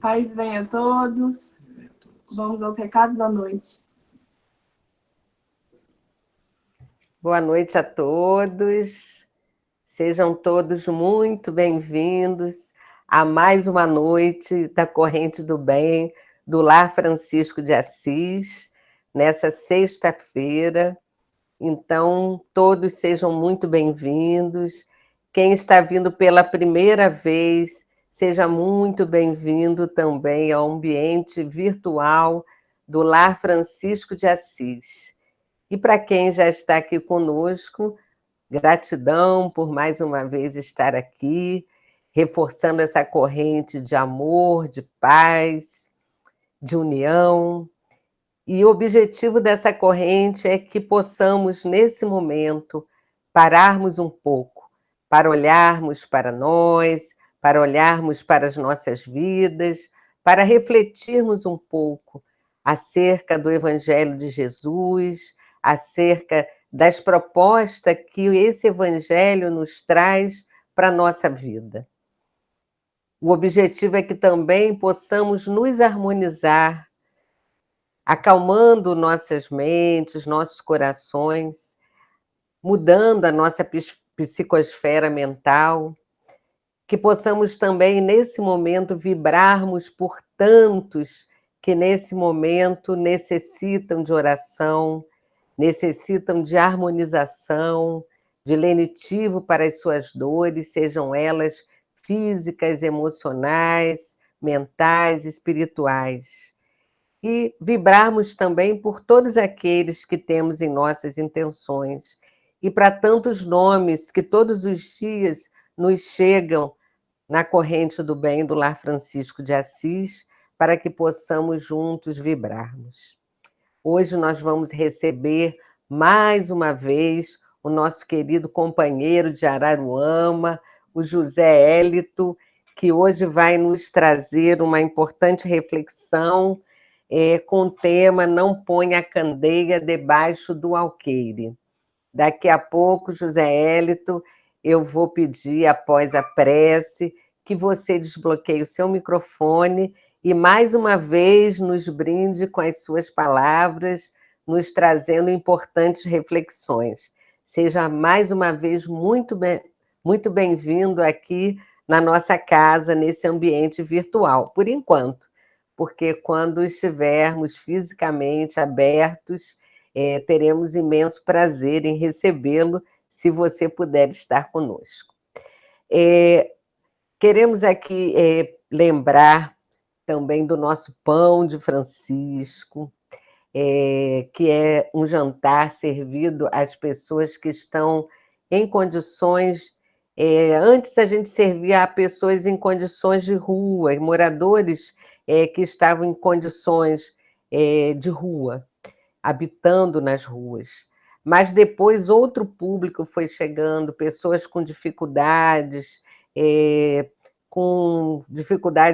Paz venha a todos. Vamos aos recados da noite. Boa noite a todos. Sejam todos muito bem-vindos a mais uma noite da Corrente do Bem do Lar Francisco de Assis, nessa sexta-feira. Então, todos sejam muito bem-vindos. Quem está vindo pela primeira vez, seja muito bem-vindo também ao ambiente virtual do Lar Francisco de Assis. E para quem já está aqui conosco, gratidão por mais uma vez estar aqui, reforçando essa corrente de amor, de paz, de união. E o objetivo dessa corrente é que possamos, nesse momento, pararmos um pouco, para olharmos para nós, para olharmos para as nossas vidas, para refletirmos um pouco acerca do Evangelho de Jesus, acerca das propostas que esse Evangelho nos traz para a nossa vida. O objetivo é que também possamos nos harmonizar, acalmando nossas mentes, nossos corações, mudando a nossa psicosfera mental, que possamos também, nesse momento, vibrarmos por tantos que, nesse momento, necessitam de oração, necessitam de harmonização, de lenitivo para as suas dores, sejam elas físicas, emocionais, mentais, espirituais. E vibrarmos também por todos aqueles que temos em nossas intenções, e para tantos nomes que todos os dias nos chegam na corrente do bem do Lar Francisco de Assis, para que possamos juntos vibrarmos. Hoje nós vamos receber mais uma vez o nosso querido companheiro de Araruama, o José Hélito, que hoje vai nos trazer uma importante reflexão com o tema Não Ponha a Candeia Debaixo do Alqueire. Daqui a pouco, José Hélito, eu vou pedir, após a prece, que você desbloqueie o seu microfone e, mais uma vez, nos brinde com as suas palavras, nos trazendo importantes reflexões. Seja, mais uma vez, muito bem-vindo aqui na nossa casa, nesse ambiente virtual, por enquanto, porque quando estivermos fisicamente abertos, teremos imenso prazer em recebê-lo, se você puder estar conosco. Queremos aqui lembrar também do nosso Pão de Francisco, que é um jantar servido às pessoas que estão em condições... antes a gente servia a pessoas em condições de rua, moradores que estavam em condições de rua, habitando nas ruas. Mas depois outro público foi chegando, pessoas com dificuldades,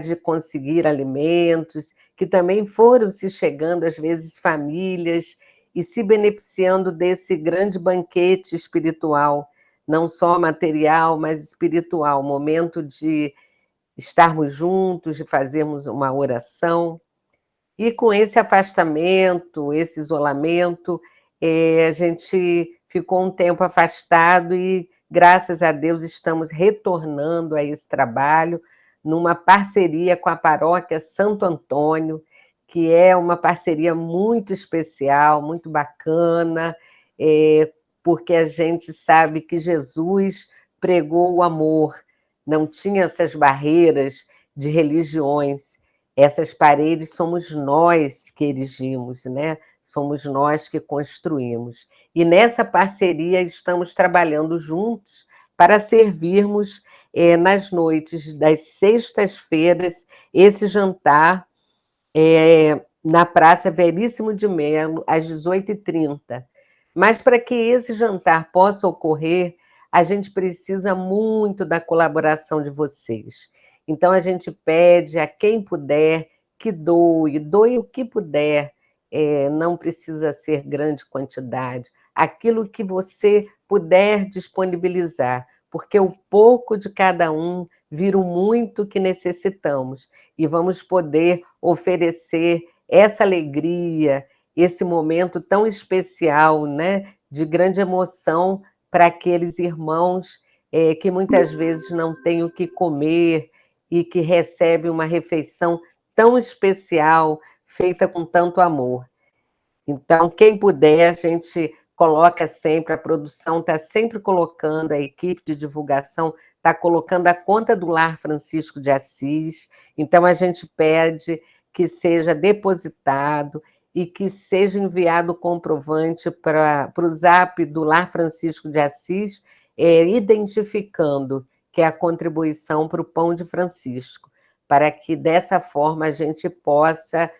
de conseguir alimentos, que também foram se chegando, às vezes, famílias, e se beneficiando desse grande banquete espiritual, não só material, mas espiritual, momento de estarmos juntos, de fazermos uma oração. E com esse afastamento, esse isolamento, a gente ficou um tempo afastado e, graças a Deus, estamos retornando a esse trabalho numa parceria com a Paróquia Santo Antônio, que é uma parceria muito especial, muito bacana, porque a gente sabe que Jesus pregou o amor, não tinha essas barreiras de religiões. Essas paredes somos nós que erigimos, né? Somos nós que construímos. E nessa parceria estamos trabalhando juntos para servirmos nas noites das sextas-feiras esse jantar na Praça Veríssimo de Melo, às 18h30. Mas para que esse jantar possa ocorrer, a gente precisa muito da colaboração de vocês. Então, a gente pede a quem puder que doe o que puder, não precisa ser grande quantidade, aquilo que você puder disponibilizar, porque o pouco de cada um vira o muito que necessitamos, e vamos poder oferecer essa alegria, esse momento tão especial, né, de grande emoção para aqueles irmãos que muitas vezes não têm o que comer e que recebem uma refeição tão especial, feita com tanto amor. Então, quem puder, a gente coloca sempre, a produção está sempre colocando, a equipe de divulgação está colocando a conta do Lar Francisco de Assis, então a gente pede que seja depositado e que seja enviado o comprovante para o zap do Lar Francisco de Assis, identificando que é a contribuição para o Pão de Francisco, para que dessa forma a gente possa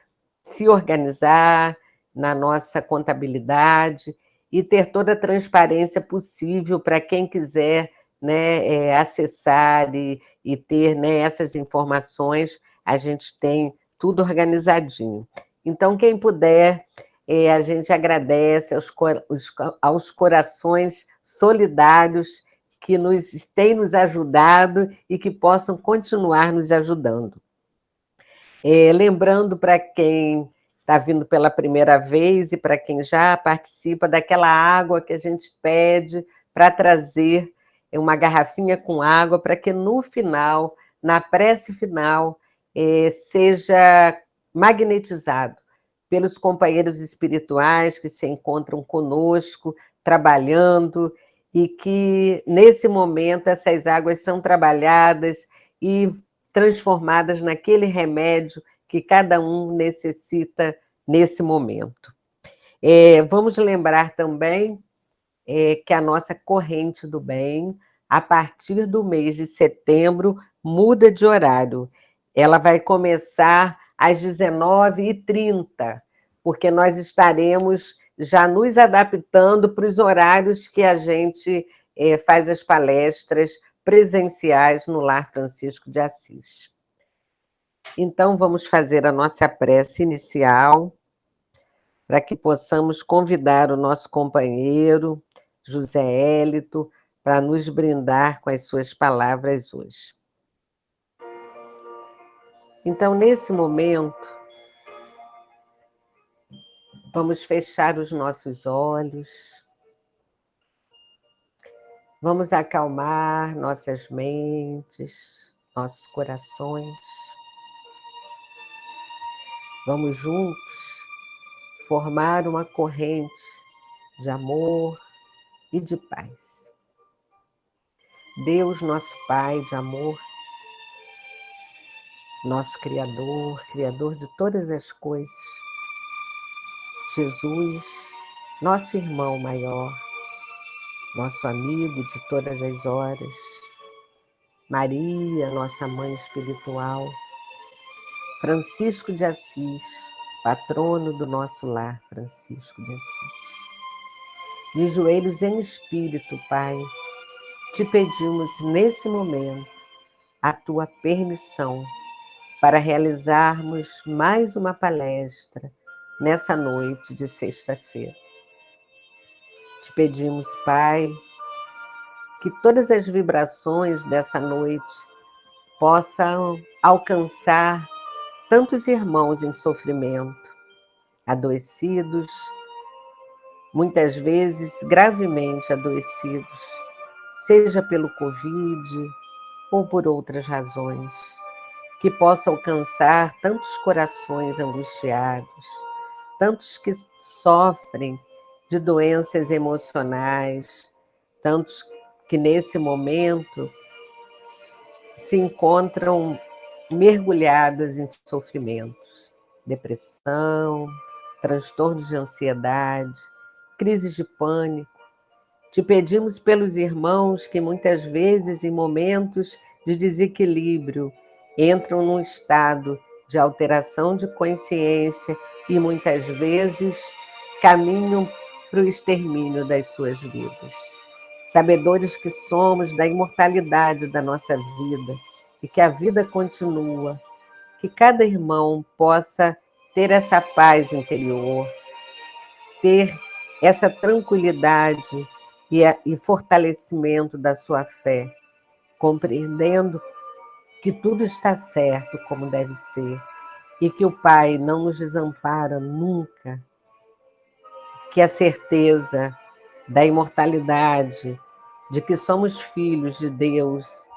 se organizar na nossa contabilidade e ter toda a transparência possível para quem quiser, né, acessar e ter, né, essas informações, a gente tem tudo organizadinho. Então, quem puder, a gente agradece aos corações solidários que têm nos ajudado e que possam continuar nos ajudando. Lembrando para quem está vindo pela primeira vez e para quem já participa, daquela água que a gente pede para trazer uma garrafinha com água, para que no final, na prece final, seja magnetizado pelos companheiros espirituais que se encontram conosco, trabalhando, e que, nesse momento, essas águas são trabalhadas e transformadas naquele remédio que cada um necessita nesse momento. Vamos lembrar também que a nossa corrente do bem, a partir do mês de setembro, muda de horário. Ela vai começar às 19h30, porque nós estaremos já nos adaptando para os horários que a gente faz as palestras presenciais no Lar Francisco de Assis. Então, vamos fazer a nossa prece inicial, para que possamos convidar o nosso companheiro, José Hélito, para nos brindar com as suas palavras hoje. Então, nesse momento, vamos fechar os nossos olhos, vamos acalmar nossas mentes, nossos corações. Vamos juntos formar uma corrente de amor e de paz. Deus, nosso Pai de amor, nosso Criador, Criador de todas as coisas. Jesus, nosso irmão maior, nosso amigo de todas as horas. Maria, nossa mãe espiritual. Francisco de Assis, patrono do nosso lar, Francisco de Assis. De joelhos em espírito, Pai, te pedimos nesse momento a tua permissão para realizarmos mais uma palestra nessa noite de sexta-feira. Te pedimos, Pai, que todas as vibrações dessa noite possam alcançar tantos irmãos em sofrimento, adoecidos, muitas vezes gravemente adoecidos, seja pelo Covid ou por outras razões, que possa alcançar tantos corações angustiados, tantos que sofrem de doenças emocionais, tantos que nesse momento se encontram mergulhadas em sofrimentos, depressão, transtornos de ansiedade, crises de pânico. Te pedimos pelos irmãos que muitas vezes, em momentos de desequilíbrio, entram num estado de alteração de consciência e muitas vezes caminham para o extermínio das suas vidas. Sabedores que somos da imortalidade da nossa vida e que a vida continua, que cada irmão possa ter essa paz interior, ter essa tranquilidade e fortalecimento da sua fé, compreendendo que tudo está certo como deve ser e que o Pai não nos desampara nunca, que a certeza da imortalidade, de que somos filhos de Deus,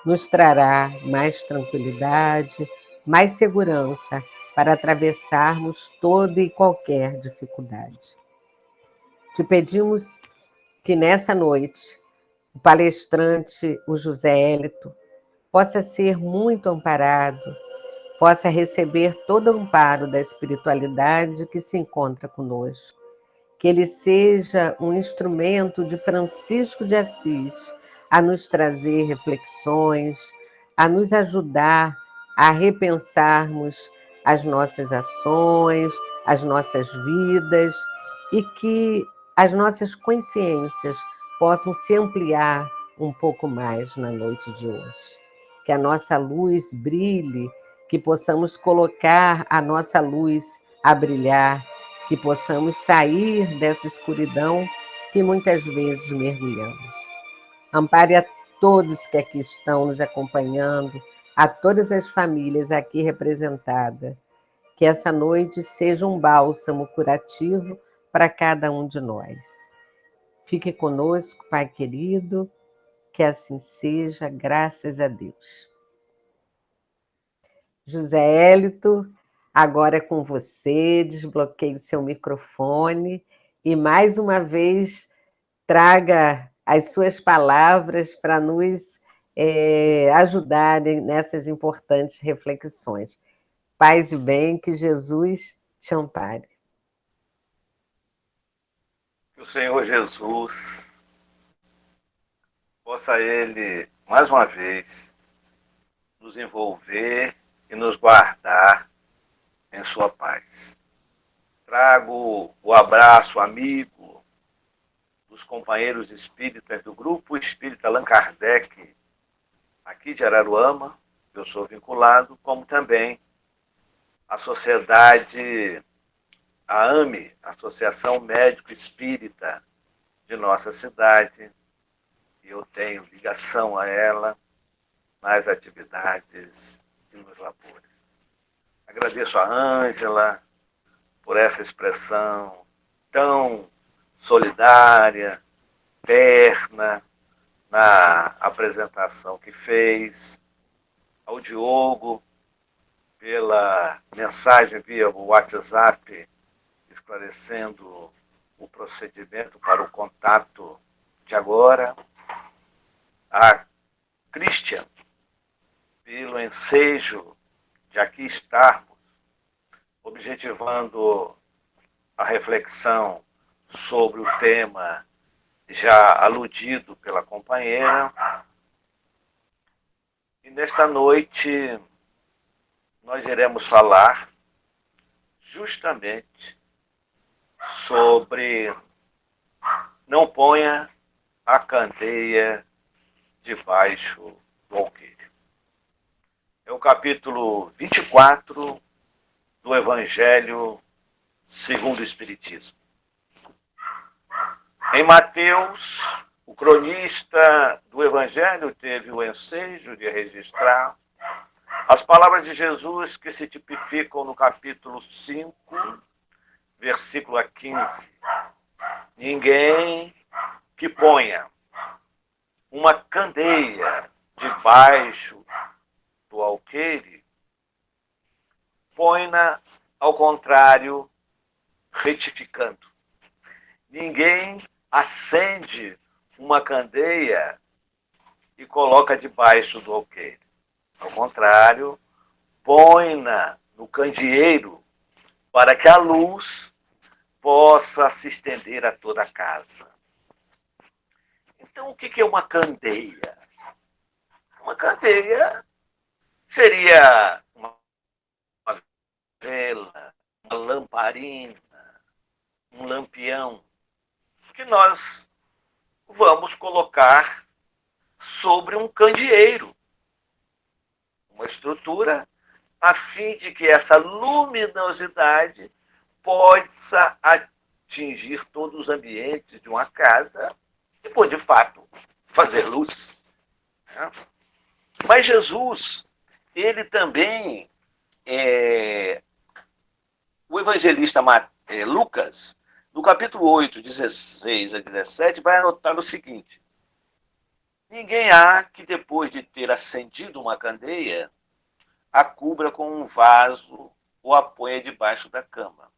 nos trará mais tranquilidade, mais segurança para atravessarmos toda e qualquer dificuldade. Te pedimos que nessa noite o palestrante, o José Hélito, possa ser muito amparado, possa receber todo o amparo da espiritualidade que se encontra conosco. Que ele seja um instrumento de Francisco de Assis a nos trazer reflexões, a nos ajudar a repensarmos as nossas ações, as nossas vidas e que as nossas consciências possam se ampliar um pouco mais na noite de hoje. Que a nossa luz brilhe, que possamos colocar a nossa luz a brilhar, que possamos sair dessa escuridão que muitas vezes mergulhamos. Ampare a todos que aqui estão nos acompanhando, a todas as famílias aqui representadas. Que essa noite seja um bálsamo curativo para cada um de nós. Fique conosco, Pai querido, que assim seja, graças a Deus. José Hélito, agora é com você, desbloqueie o seu microfone e mais uma vez traga as suas palavras para nos ajudarem nessas importantes reflexões. Paz e bem, que Jesus te ampare. Que o Senhor Jesus possa Ele, mais uma vez, nos envolver e nos guardar em sua paz. Trago o abraço amigo dos companheiros espíritas do Grupo Espírita Allan Kardec, aqui de Araruama, que eu sou vinculado, como também a Sociedade, a AME, Associação Médico Espírita de nossa cidade, e eu tenho ligação a ela nas atividades e nos labores. Agradeço a Ângela por essa expressão tão solidária, terna, na apresentação que fez, ao Diogo pela mensagem via WhatsApp, esclarecendo o procedimento para o contato de agora, a Christian, pelo ensejo de aqui estarmos, objetivando a reflexão sobre o tema já aludido pela companheira. E nesta noite nós iremos falar justamente sobre não ponha a candeia debaixo do alqueire. É o capítulo 24 do Evangelho segundo o Espiritismo. Em Mateus, o cronista do Evangelho teve o ensejo de registrar as palavras de Jesus que se tipificam no capítulo 5, versículo 15. Ninguém que ponha uma candeia debaixo do alqueire, põe-na ao contrário, retificando. Ninguém acende uma candeia e coloca debaixo do alqueire. Ao contrário, põe-na no candeeiro para que a luz possa se estender a toda a casa. Então, o que é uma candeia? Uma candeia seria uma vela, uma lamparina, um lampião, que nós vamos colocar sobre um candeeiro, uma estrutura, a fim de que essa luminosidade possa atingir todos os ambientes de uma casa e por, de fato, fazer luz. Né? Mas Jesus, ele também, o evangelista Lucas, no capítulo 8, 16 a 17, vai anotar o seguinte: ninguém há que, depois de ter acendido uma candeia, a cubra com um vaso ou a ponha debaixo da cama.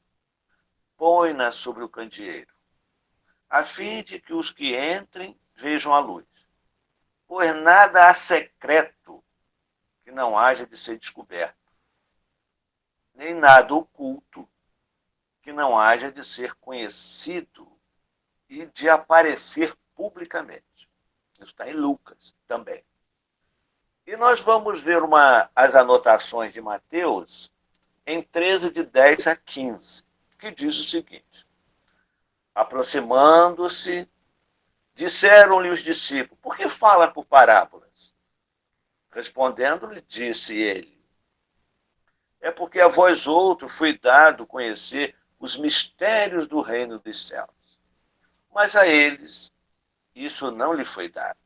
Põe-na sobre o candeeiro, a fim de que os que entrem vejam a luz. Pois nada há secreto que não haja de ser descoberto, nem nada oculto que não haja de ser conhecido e de aparecer publicamente. Isso está em Lucas também. E nós vamos ver as anotações de Mateus em 13, de 10 a 15, que diz o seguinte: aproximando-se, disseram-lhe os discípulos: por que fala por parábolas? Respondendo-lhe, disse ele: é porque a vós outros foi dado conhecer os mistérios do reino dos céus. Mas a eles isso não lhe foi dado.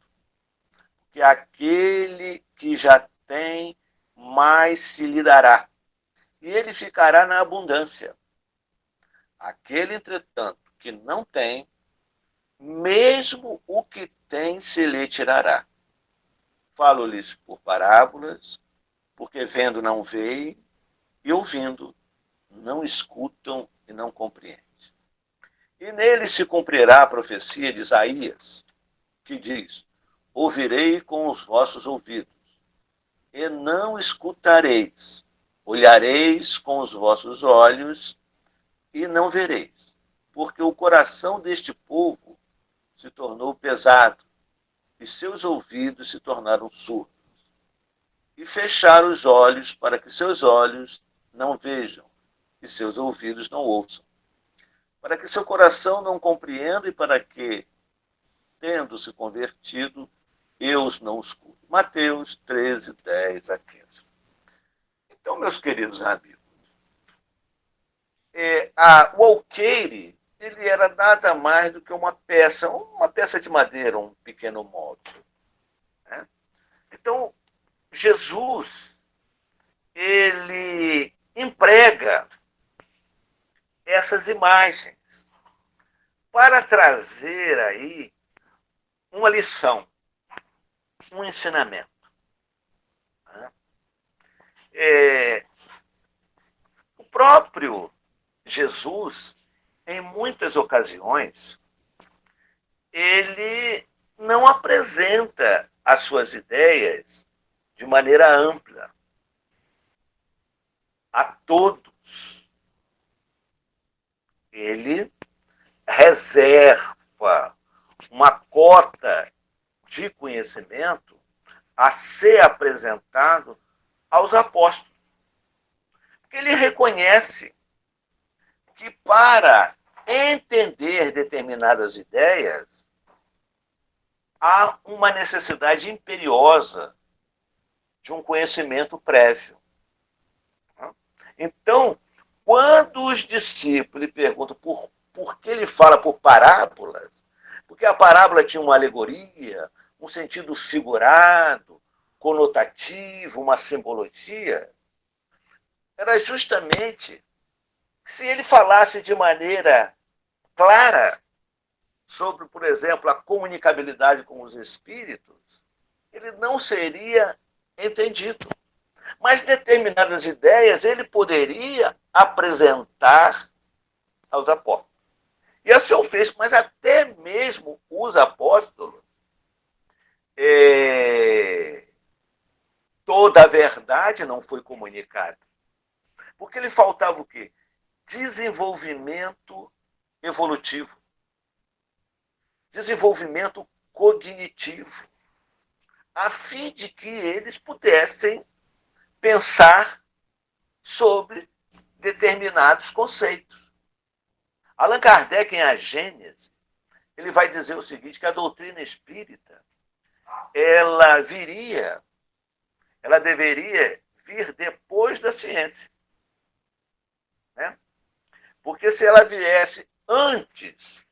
Porque aquele que já tem, mais se lhe dará, e ele ficará na abundância. Aquele, entretanto, que não tem, mesmo o que tem se lhe tirará. Falo-lhes por parábolas, porque vendo não veem, e ouvindo não escutam e não compreendem. E nele se cumprirá a profecia de Isaías, que diz: ouvirei com os vossos ouvidos, e não escutareis. Olhareis com os vossos olhos, e não vereis. Porque o coração deste povo se tornou pesado, e seus ouvidos se tornaram surdos. E fecharam os olhos para que seus olhos não vejam, e seus ouvidos não ouçam. Para que seu coração não compreenda e para que, tendo-se convertido, eu os não escuto. Mateus 13, 10 a 15. Então, meus queridos amigos, o alqueire, ele era nada mais do que uma peça de madeira, um pequeno móvel. Né? Então, Jesus, ele emprega essas imagens para trazer aí uma lição, um ensinamento. O próprio Jesus, em muitas ocasiões, ele não apresenta as suas ideias de maneira ampla a todos. Ele reserva uma cota de conhecimento a ser apresentado aos apóstolos. Porque ele reconhece que para entender determinadas ideias, há uma necessidade imperiosa de um conhecimento prévio. Então, quando os discípulos lhe perguntam por que ele fala por parábolas, porque a parábola tinha uma alegoria, um sentido figurado, conotativo, uma simbologia, era justamente se ele falasse de maneira clara sobre, por exemplo, a comunicabilidade com os espíritos, ele não seria entendido. Mas determinadas ideias ele poderia apresentar aos apóstolos. E assim o fez, mas até mesmo os apóstolos, toda a verdade não foi comunicada. Porque lhe faltava o quê? Desenvolvimento evolutivo. Desenvolvimento cognitivo. A fim de que eles pudessem pensar sobre determinados conceitos. Allan Kardec, em A Gênese, ele vai dizer o seguinte, que a doutrina espírita, ela deveria vir depois da ciência. Né? Porque se ela viesse antes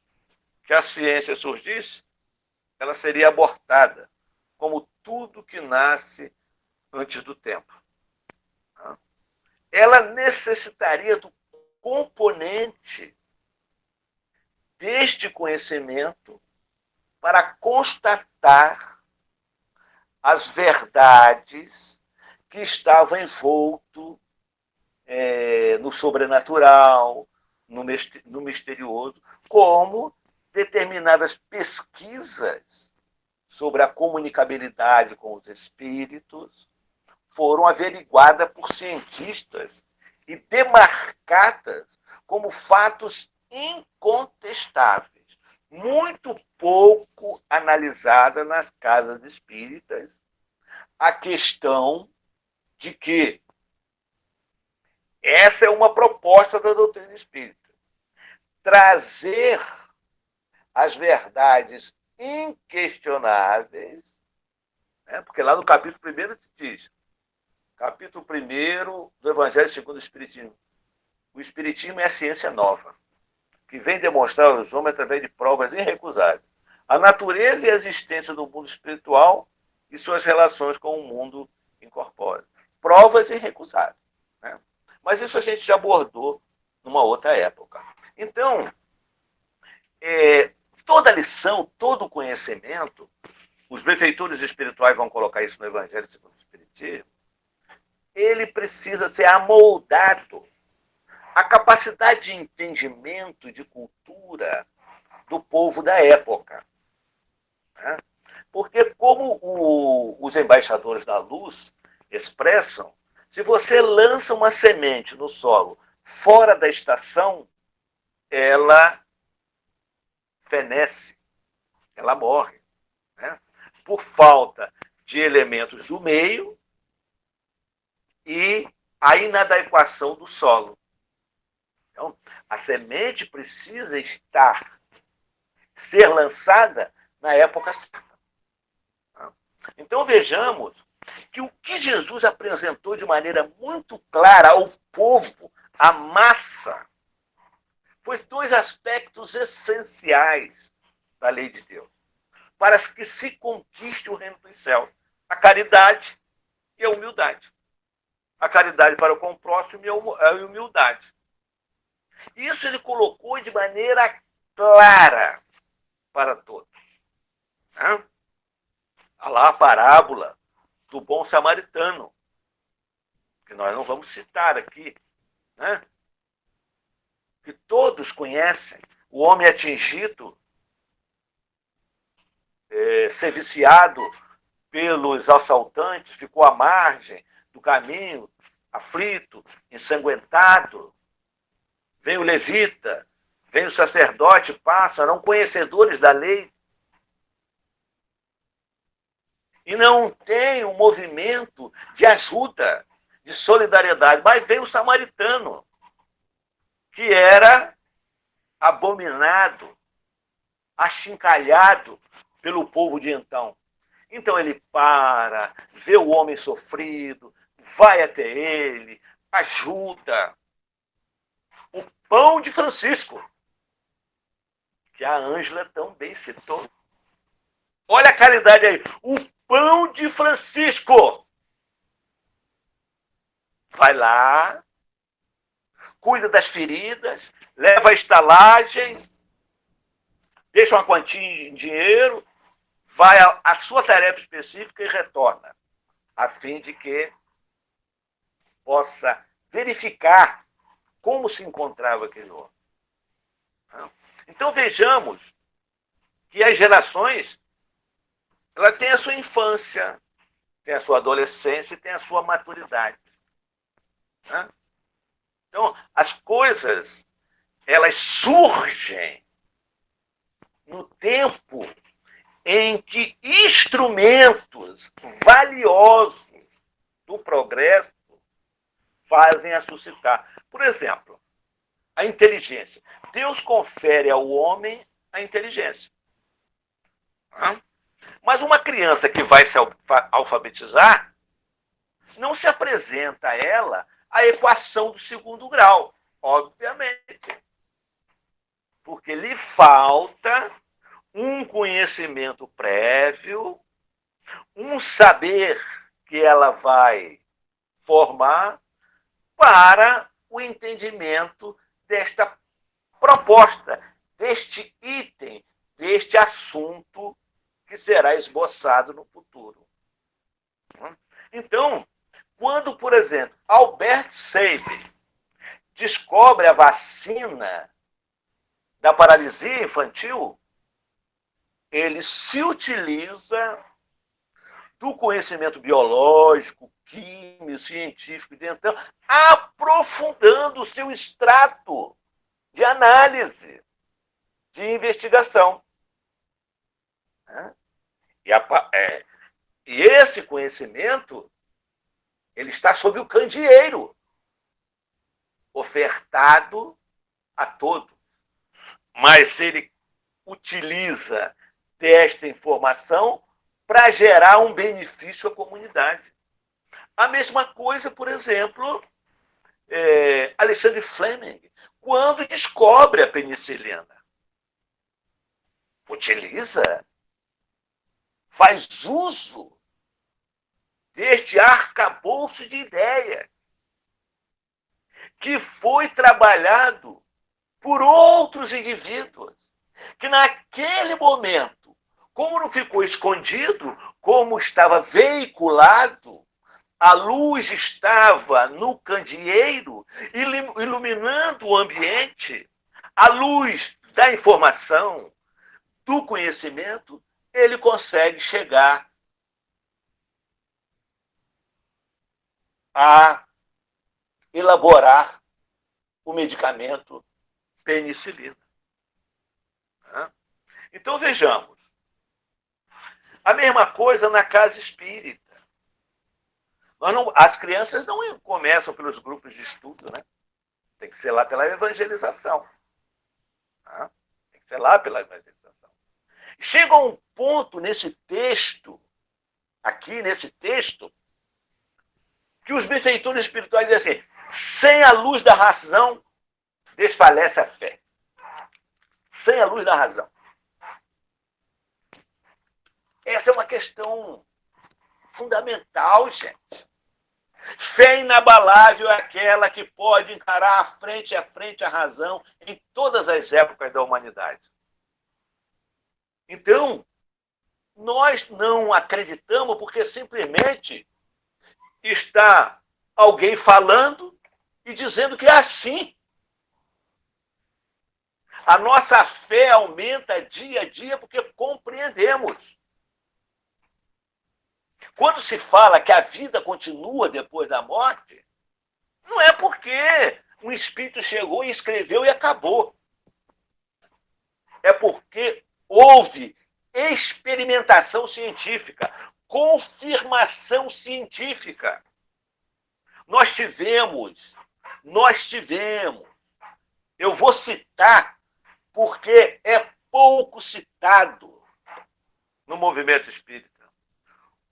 que a ciência surgisse, ela seria abortada, como tudo que nasce antes do tempo. Ela necessitaria do componente deste conhecimento para constatar as verdades que estavam envolto no sobrenatural, no misterioso, como determinadas pesquisas sobre a comunicabilidade com os espíritos foram averiguadas por cientistas e demarcadas como fatos incontestáveis, muito pouco analisada nas casas espíritas, a questão de que essa é uma proposta da doutrina espírita. Trazer as verdades inquestionáveis, né? Porque lá no capítulo 1 te diz, capítulo 1 do Evangelho segundo o Espiritismo, o Espiritismo é a ciência nova, que vem demonstrar aos homens através de provas irrecusáveis a natureza e a existência do mundo espiritual e suas relações com o mundo incorpóreo. Provas irrecusáveis. Né? Mas isso a gente já abordou numa outra época. Então, toda lição, todo conhecimento, os benfeitores espirituais vão colocar isso no Evangelho segundo o Espiritismo, ele precisa ser amoldado à capacidade de entendimento, de cultura do povo da época. Né? Porque, como os embaixadores da luz expressam, se você lança uma semente no solo fora da estação, ela fenece, ela morre, né? Por falta de elementos do meio e a inadequação do solo. Então, a semente precisa ser lançada na época certa. Então, vejamos que o que Jesus apresentou de maneira muito clara ao povo, à massa, foi dois aspectos essenciais da lei de Deus, para que se conquiste o reino dos céus: a caridade e a humildade. A caridade para com o próximo e a humildade. Isso ele colocou de maneira clara para todos. Né? Há lá a parábola do bom samaritano, que nós não vamos citar aqui, né? Que todos conhecem. O homem atingido, ser viciado pelos assaltantes, ficou à margem do caminho, aflito, ensanguentado. Vem o levita, vem o sacerdote, passam, não conhecedores da lei. E não tem um movimento de ajuda, de solidariedade. Mas vem o samaritano, que era abominado, achincalhado pelo povo de então. Então ele para, vê o homem sofrido, vai até ele, ajuda. O pão de Francisco, que a Ângela também citou. Olha a caridade aí. O pão de Francisco. Vai lá, cuida das feridas, leva a estalagem, deixa uma quantia em dinheiro, vai à sua tarefa específica e retorna, a fim de que possa verificar como se encontrava aquele homem. Então vejamos que as gerações, ela tem a sua infância, tem a sua adolescência e tem a sua maturidade. Então, as coisas, elas surgem no tempo em que instrumentos valiosos do progresso fazem a suscitar. Por exemplo, a inteligência. Deus confere ao homem a inteligência. Mas uma criança que vai se alfabetizar, não se apresenta a ela a equação do segundo grau, obviamente. Porque lhe falta um conhecimento prévio, um saber que ela vai formar para o entendimento desta proposta, deste item, deste assunto que será esboçado no futuro. Então, quando, por exemplo, Albert Sabin descobre a vacina da paralisia infantil, ele se utiliza do conhecimento biológico, químico, científico, então, aprofundando o seu extrato de análise, de investigação. E esse conhecimento, ele está sob o candeeiro, ofertado a todos. Mas ele utiliza desta informação para gerar um benefício à comunidade. A mesma coisa, por exemplo, Alexandre Fleming, quando descobre a penicilina. Utiliza, faz uso deste arcabouço de ideias que foi trabalhado por outros indivíduos, que naquele momento, como não ficou escondido, como estava veiculado, a luz estava no candeeiro, iluminando o ambiente, a luz da informação, do conhecimento, ele consegue chegar a elaborar o medicamento penicilina. Então, vejamos. A mesma coisa na casa espírita. As crianças não começam pelos grupos de estudo, né? Tem que ser lá pela evangelização. Tem que ser lá pela evangelização. Chega um ponto nesse texto, aqui nesse texto, que os benfeitores espirituais dizem assim: sem a luz da razão, desfalece a fé. Sem a luz da razão. Essa é uma questão fundamental, gente. Fé inabalável é aquela que pode encarar frente a frente a razão em todas as épocas da humanidade. Então, nós não acreditamos porque simplesmente está alguém falando e dizendo que é assim. A nossa fé aumenta dia a dia porque compreendemos. Quando se fala que a vida continua depois da morte, não é porque um espírito chegou e escreveu e acabou. É porque houve experimentação científica, confirmação científica. Nós tivemos, eu vou citar porque é pouco citado no movimento espírita.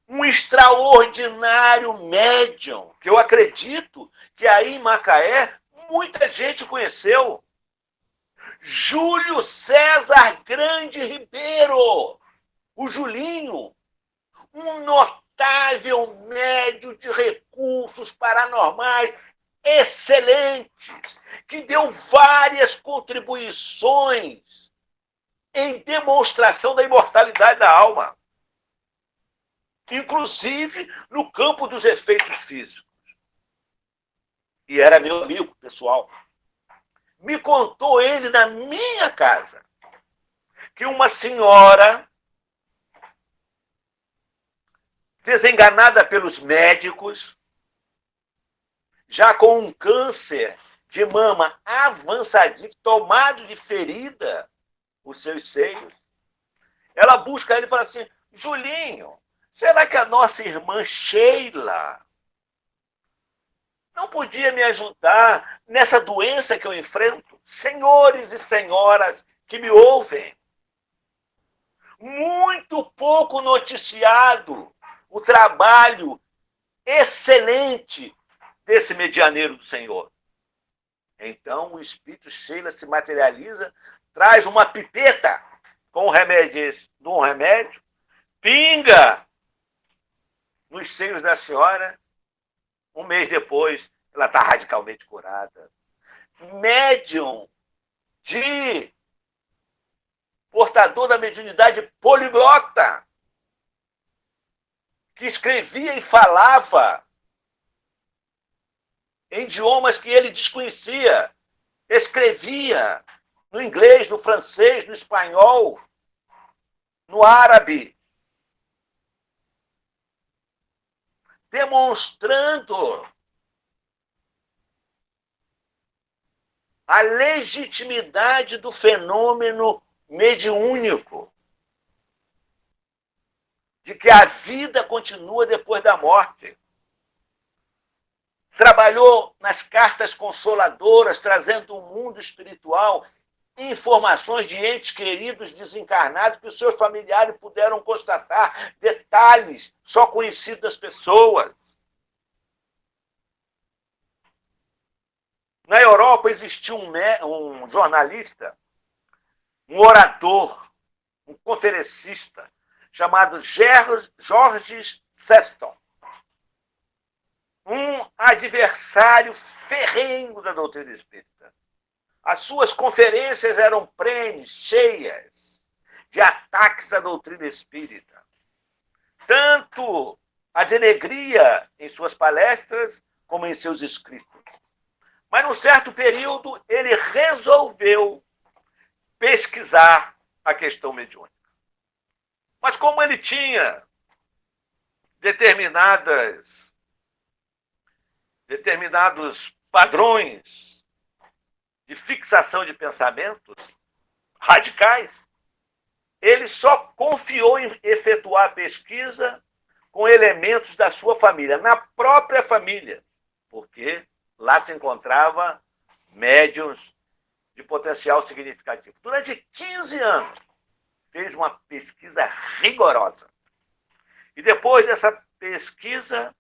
Um extraordinário médium, que eu acredito que aí em Macaé muita gente conheceu. Júlio César Grande Ribeiro, o Julinho, um notável médium de recursos paranormais excelentes, que deu várias contribuições em demonstração da imortalidade da alma. Inclusive no campo dos efeitos físicos. E era meu amigo pessoal. Me contou ele na minha casa que uma senhora, desenganada pelos médicos, já com um câncer de mama avançadinho, tomado de ferida os seus seios, ela busca ele e fala assim: Julinho, será que a nossa irmã Sheila não podia me ajudar nessa doença que eu enfrento? Senhores e senhoras que me ouvem, muito pouco noticiado o trabalho excelente desse medianeiro do Senhor. Então o espírito Sheila se materializa, traz uma pipeta com um remédio, pinga nos seios da senhora. Um mês depois, ela está radicalmente curada. Médium de portador da mediunidade poliglota, que escrevia e falava em idiomas que ele desconhecia. Escrevia no inglês, no francês, no espanhol, no árabe, demonstrando a legitimidade do fenômeno mediúnico, de que a vida continua depois da morte. Trabalhou nas cartas consoladoras, trazendo um mundo espiritual, informações de entes queridos desencarnados que os seus familiares puderam constatar, detalhes só conhecidos das pessoas. Na Europa existia um jornalista, um orador, um conferencista, chamado George Seston, um adversário ferrenho da doutrina espírita. As suas conferências eram plenas, cheias de ataques à doutrina espírita. Tanto a denegria em suas palestras como em seus escritos. Mas, num certo período, ele resolveu pesquisar a questão mediúnica. Mas como ele tinha determinados padrões de fixação de pensamentos radicais, ele só confiou em efetuar a pesquisa com elementos da sua família, na própria família, porque lá se encontrava médiuns de potencial significativo. Durante 15 anos, fez uma pesquisa rigorosa. E depois dessa pesquisa,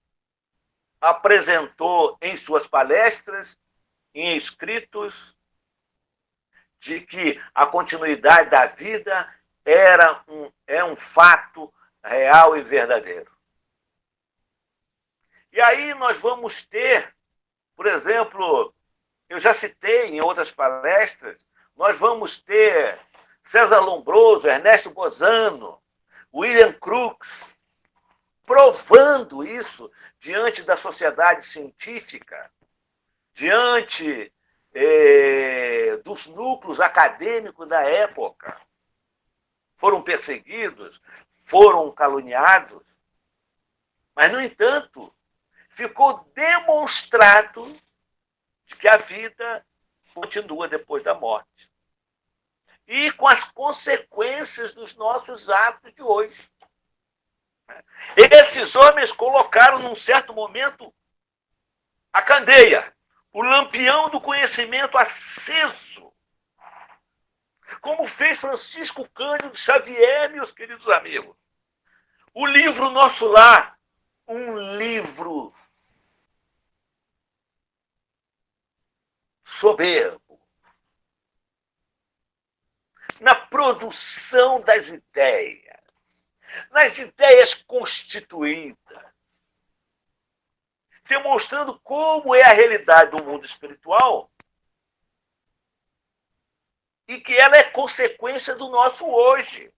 apresentou em suas palestras, em escritos, de que a continuidade da vida é um fato real e verdadeiro. E aí nós vamos ter, por exemplo, eu já citei em outras palestras, nós vamos ter César Lombroso, Ernesto Bozano, William Crookes, provando isso diante da sociedade científica, diante dos núcleos acadêmicos da época. Foram perseguidos, foram caluniados, mas, no entanto, ficou demonstrado de que a vida continua depois da morte. E com as consequências dos nossos atos de hoje. Esses homens colocaram, num certo momento, a candeia, o lampião do conhecimento aceso, como fez Francisco Cândido Xavier, meus queridos amigos. O livro Nosso Lar, um livro soberbo na produção das ideias, nas ideias constituídas, demonstrando como é a realidade do mundo espiritual e que ela é consequência do nosso hoje.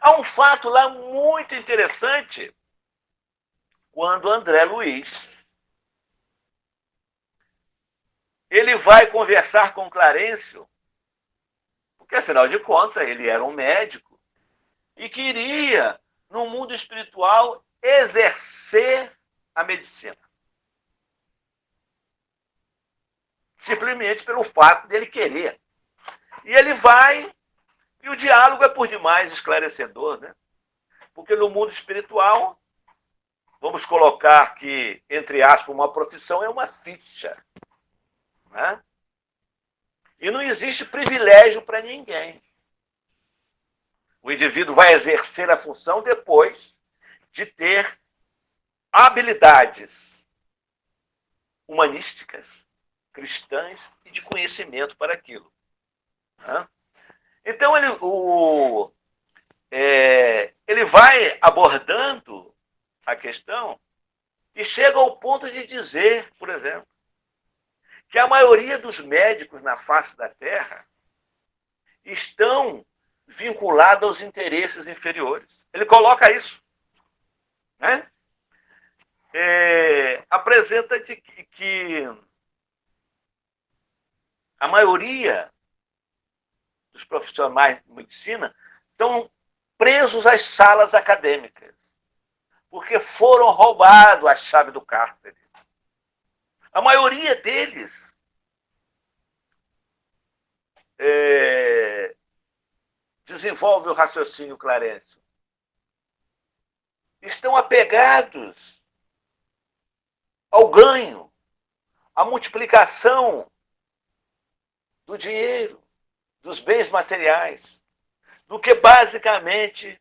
Há um fato lá muito interessante, quando André Luiz ele vai conversar com Clarencio, porque, afinal de contas, ele era um médico e queria, no mundo espiritual, exercer a medicina. Simplesmente pelo fato dele querer. E ele vai, e o diálogo é por demais esclarecedor, né? Porque no mundo espiritual, vamos colocar que, entre aspas, uma profissão é uma ficha. Né? E não existe privilégio para ninguém. O indivíduo vai exercer a função depois de ter habilidades humanísticas, cristãs e de conhecimento para aquilo. Então, ele vai abordando a questão e chega ao ponto de dizer, por exemplo, que a maioria dos médicos na face da Terra estão vinculados aos interesses inferiores. Ele coloca isso. Né? Apresenta que a maioria dos profissionais de medicina estão presos às salas acadêmicas, porque foram roubados a chave do cárcere. A maioria deles desenvolve o raciocínio Clarencio. Estão apegados ao ganho, à multiplicação do dinheiro, dos bens materiais, do que basicamente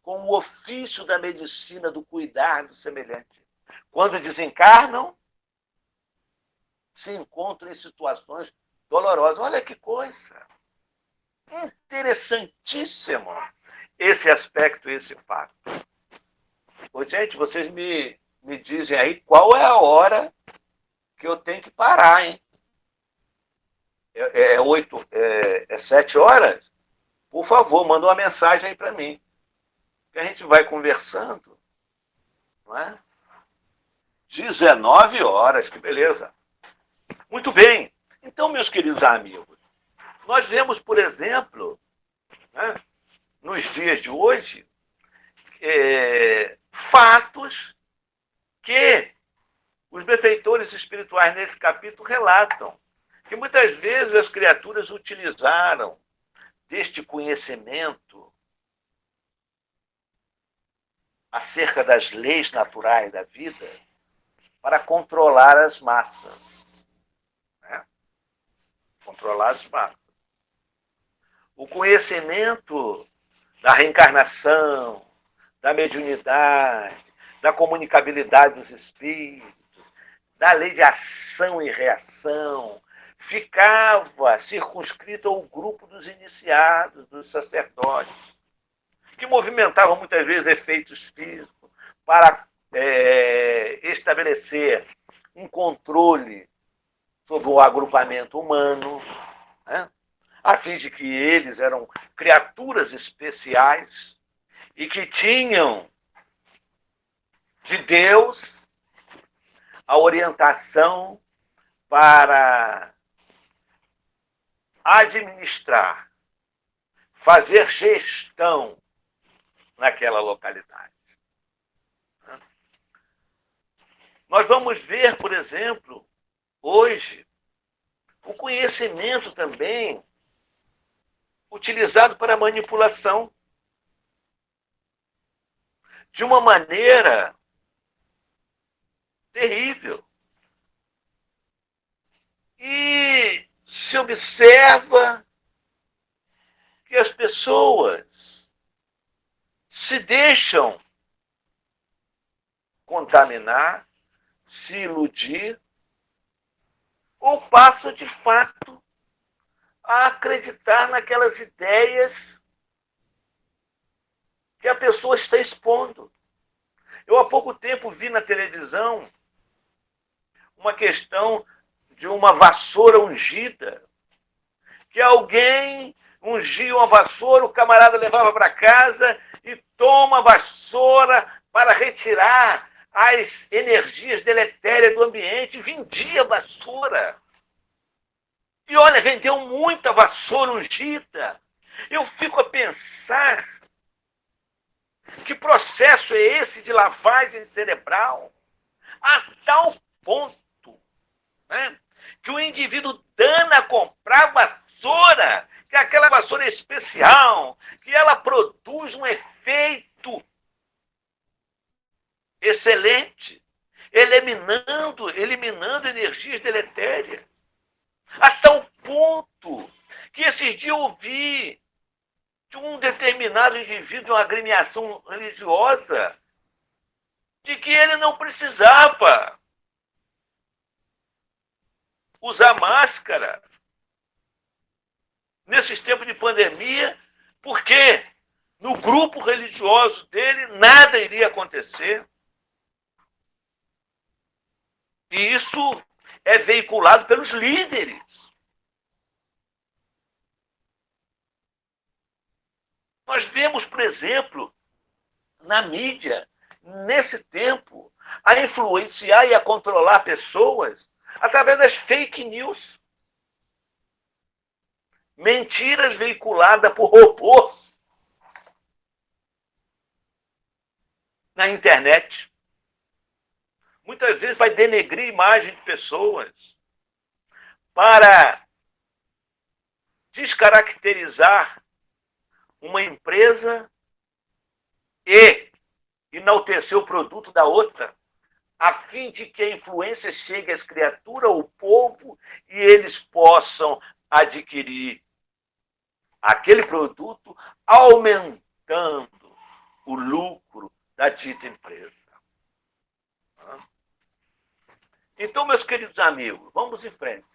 com o ofício da medicina, do cuidar do semelhante. Quando desencarnam, se encontram em situações dolorosas. Olha que coisa! Interessantíssimo esse aspecto, esse fato. Ô, gente, vocês me dizem aí qual é a hora que eu tenho que parar, hein? É 7 horas? Por favor, manda uma mensagem aí para mim. Que a gente vai conversando, não é? 19 horas, que beleza. Muito bem. Então, meus queridos amigos, nós vemos, por exemplo, né, nos dias de hoje, fatos que os benfeitores espirituais nesse capítulo relatam, que muitas vezes as criaturas utilizaram deste conhecimento acerca das leis naturais da vida para controlar as massas. Né? Controlar as massas. O conhecimento da reencarnação, da mediunidade, da comunicabilidade dos espíritos, da lei de ação e reação, ficava circunscrito ao grupo dos iniciados, dos sacerdotes, que movimentavam muitas vezes efeitos físicos para estabelecer um controle sobre o agrupamento humano, né? A fim de que eles eram criaturas especiais e que tinham de Deus a orientação para administrar, fazer gestão naquela localidade. Nós vamos ver, por exemplo, hoje, o conhecimento também utilizado para manipulação de uma maneira terrível. E se observa que as pessoas se deixam contaminar, se iludir, ou passam de fato a acreditar naquelas ideias que a pessoa está expondo. Eu há pouco tempo vi na televisão uma questão de uma vassoura ungida, que alguém ungia uma vassoura, o camarada levava para casa e toma a vassoura para retirar as energias deletérias do ambiente, vendia a vassoura. E olha, vendeu muita vassoura ungida. Eu fico a pensar, que processo é esse de lavagem cerebral? A tal ponto, né, que o indivíduo dana a comprar vassoura, que aquela vassoura é especial, que ela produz um efeito excelente, eliminando energias deletérias. A tal ponto que esses dias eu ouvi de um determinado indivíduo de uma agremiação religiosa de que ele não precisava usar máscara, nesses tempos de pandemia, porque no grupo religioso dele nada iria acontecer. E isso é veiculado pelos líderes. Nós vemos, por exemplo, na mídia, nesse tempo, a influenciar e a controlar pessoas através das fake news. Mentiras veiculadas por robôs na internet. Muitas vezes vai denegrir imagem de pessoas para descaracterizar uma empresa e enaltecer o produto da outra, a fim de que a influência chegue às criaturas, ao povo, e eles possam adquirir aquele produto, aumentando o lucro da dita empresa. Então, meus queridos amigos, vamos em frente.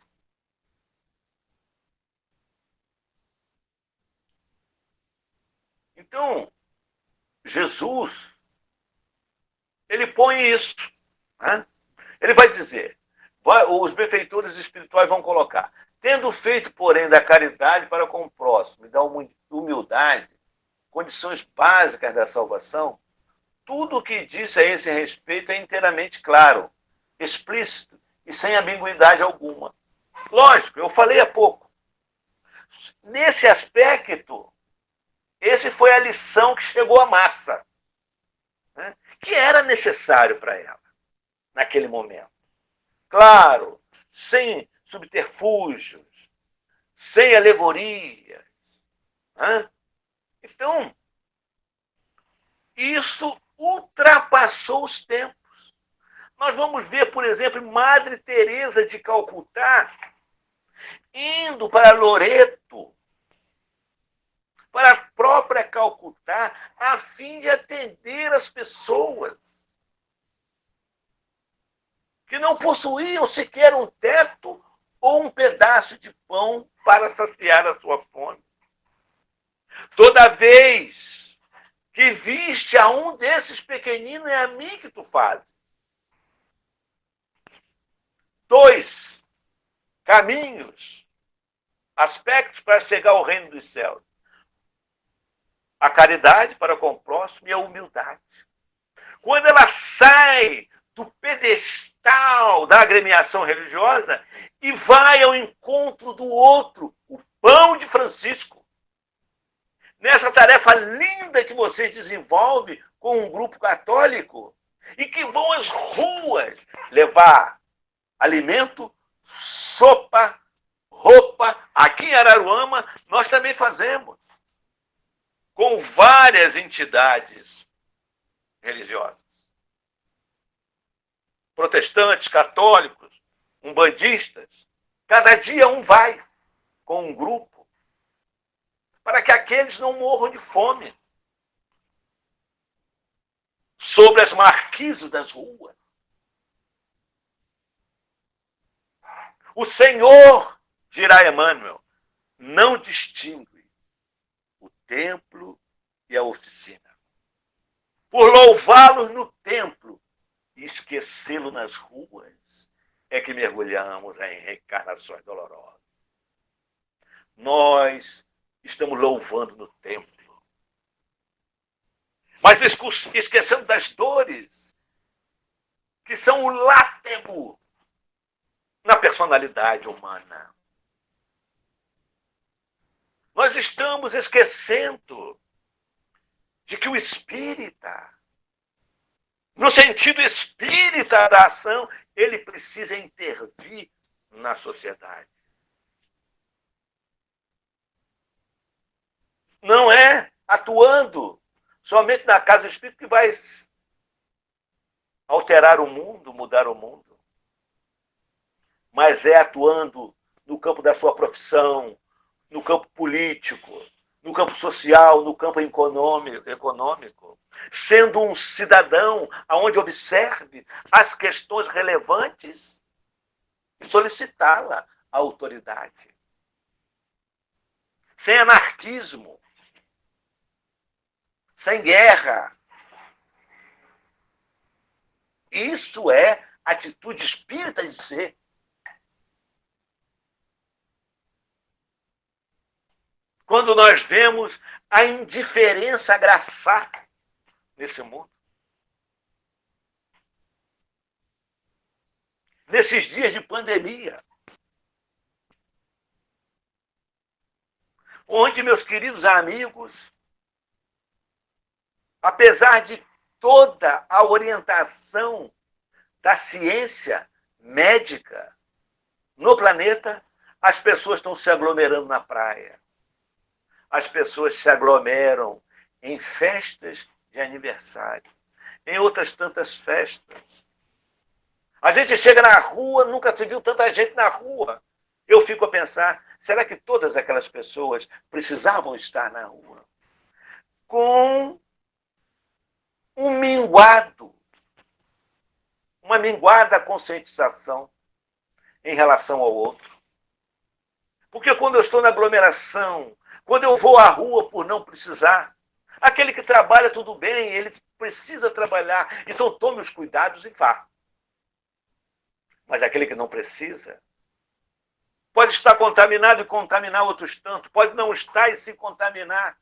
Então, Jesus, ele põe isso. Né? Ele vai dizer, os benfeitores espirituais vão colocar, tendo feito, porém, da caridade para com o próximo e da humildade, condições básicas da salvação, tudo o que disse a esse respeito é inteiramente claro, explícito e sem ambiguidade alguma. Lógico, eu falei há pouco. Nesse aspecto, esse foi a lição que chegou à massa, né? Que era necessário para ela, naquele momento. Claro, sem subterfúgios, sem alegorias. Né? Então, isso ultrapassou os tempos. Nós vamos ver, por exemplo, Madre Teresa de Calcutá indo para Loreto, para a própria Calcutá, a fim de atender as pessoas que não possuíam sequer um teto ou um pedaço de pão para saciar a sua fome. Toda vez que viste a um desses pequeninos, é a mim que tu fazes. 2 caminhos, aspectos para chegar ao reino dos céus. A caridade para com o próximo e a humildade. Quando ela sai do pedestal da agremiação religiosa e vai ao encontro do outro, o pão de Francisco. Nessa tarefa linda que vocês desenvolvem com um grupo católico e que vão às ruas levar alimento, sopa, roupa. Aqui em Araruama, nós também fazemos. Com várias entidades religiosas. Protestantes, católicos, umbandistas. Cada dia um vai com um grupo para que aqueles não morram de fome. Sobre as marquises das ruas. O Senhor, dirá Emmanuel, não distingue o templo e a oficina. Por louvá-lo no templo e esquecê-lo nas ruas, é que mergulhamos em reencarnações dolorosas. Nós estamos louvando no templo, mas esquecendo das dores, que são o látego na personalidade humana. Nós estamos esquecendo de que o espírita, no sentido espírita da ação, ele precisa intervir na sociedade. Não é atuando somente na casa espírita que vai alterar o mundo, mudar o mundo. Mas é atuando no campo da sua profissão, no campo político, no campo social, no campo econômico, sendo um cidadão onde observe as questões relevantes e solicitá-la à autoridade. sem anarquismo, sem guerra. Isso é atitude espírita de ser. Quando nós vemos a indiferença agraçar nesse mundo. Nesses dias de pandemia. Onde, meus queridos amigos, apesar de toda a orientação da ciência médica no planeta, as pessoas estão se aglomerando na praia. As pessoas se aglomeram em festas de aniversário, em outras tantas festas. A gente chega na rua, nunca se viu tanta gente na rua. Eu fico a pensar, será que todas aquelas pessoas precisavam estar na rua? Com um minguado, uma minguada conscientização em relação ao outro. Porque quando eu estou na aglomeração, quando eu vou à rua por não precisar, aquele que trabalha tudo bem, ele precisa trabalhar, então tome os cuidados e vá. Mas aquele que não precisa, pode estar contaminado e contaminar outros tanto, pode não estar e se contaminar.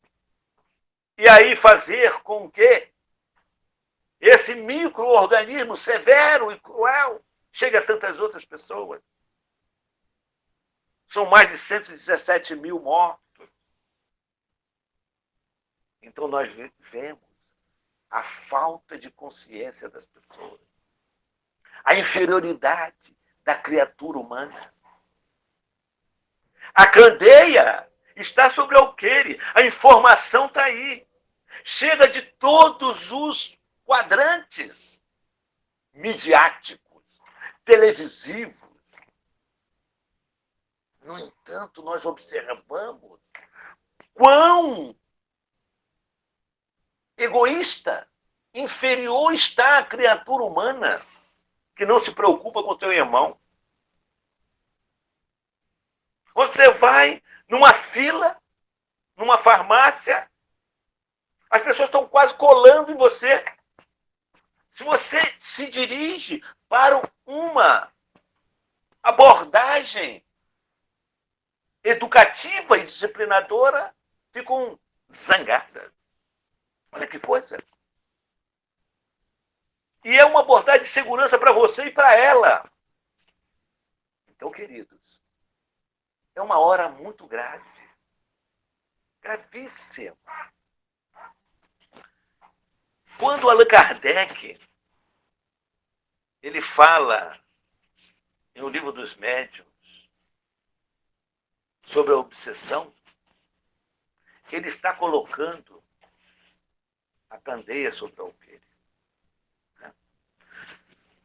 E aí fazer com que esse micro-organismo severo e cruel chegue a tantas outras pessoas. São mais de 117 mil mortos. Então nós vemos a falta de consciência das pessoas, a inferioridade da criatura humana. A candeia está sobre o alqueire, a informação está aí. Chega de todos os quadrantes midiáticos, televisivos. No entanto, nós observamos quão egoísta, inferior está a criatura humana que não se preocupa com o teu irmão. Você vai numa fila, numa farmácia, as pessoas estão quase colando em você. Se você se dirige para uma abordagem educativa e disciplinadora, ficam zangadas. Olha que coisa. E é uma abordagem de segurança para você e para ela. Então, queridos, é uma hora muito grave. Gravíssima. Quando Allan Kardec ele fala no Livro dos Médiuns sobre a obsessão, ele está colocando a candeia sobre o alqueire.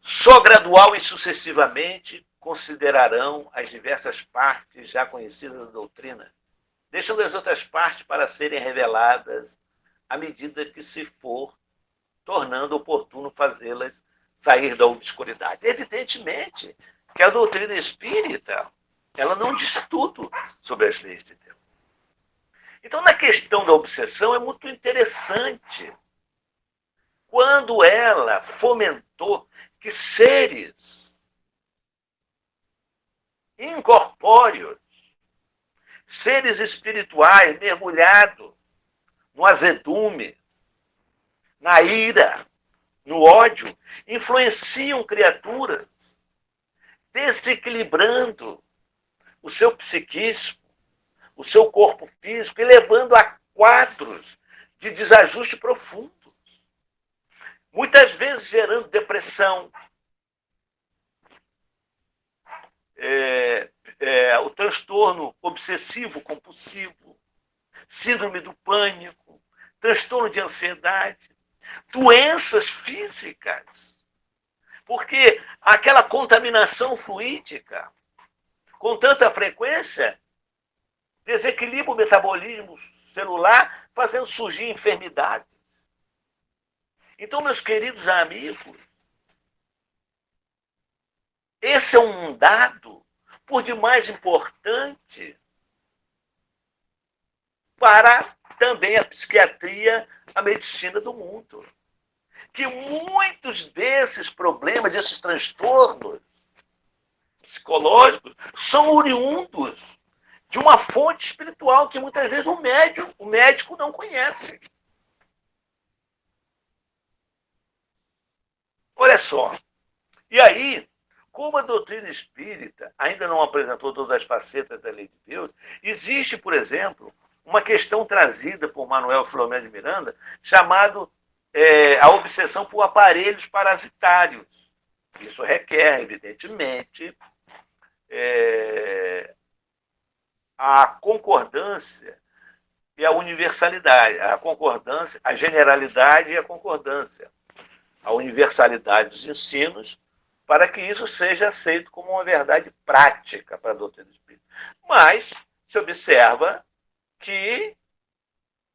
Só gradual e sucessivamente considerarão as diversas partes já conhecidas da doutrina, deixando as outras partes para serem reveladas à medida que se for tornando oportuno fazê-las sair da obscuridade. Evidentemente que a doutrina espírita ela não diz tudo sobre as leis de Deus. Então, na questão da obsessão, é muito interessante quando ela fomentou que seres incorpóreos, seres espirituais mergulhados no azedume, na ira, no ódio, influenciam criaturas, desequilibrando o seu psiquismo, o seu corpo físico e levando a quadros de desajuste profundos. Muitas vezes gerando depressão, o transtorno obsessivo-compulsivo, síndrome do pânico, transtorno de ansiedade, doenças físicas, porque aquela contaminação fluídica, com tanta frequência, desequilibra o metabolismo celular, fazendo surgir enfermidades. Então, meus queridos amigos, esse é um dado, por demais importante, para também a psiquiatria, a medicina do mundo. Que muitos desses problemas, desses transtornos psicológicos, são oriundos de uma fonte espiritual que muitas vezes o médico não conhece. Olha só. E aí, como a doutrina espírita ainda não apresentou todas as facetas da lei de Deus, existe, por exemplo, uma questão trazida por Manuel Filomeno de Miranda, chamado a obsessão por aparelhos parasitários. Isso requer, evidentemente, a concordância e a universalidade, a concordância, a generalidade e a concordância, a universalidade dos ensinos, para que isso seja aceito como uma verdade prática para a doutrina espírita. Mas se observa que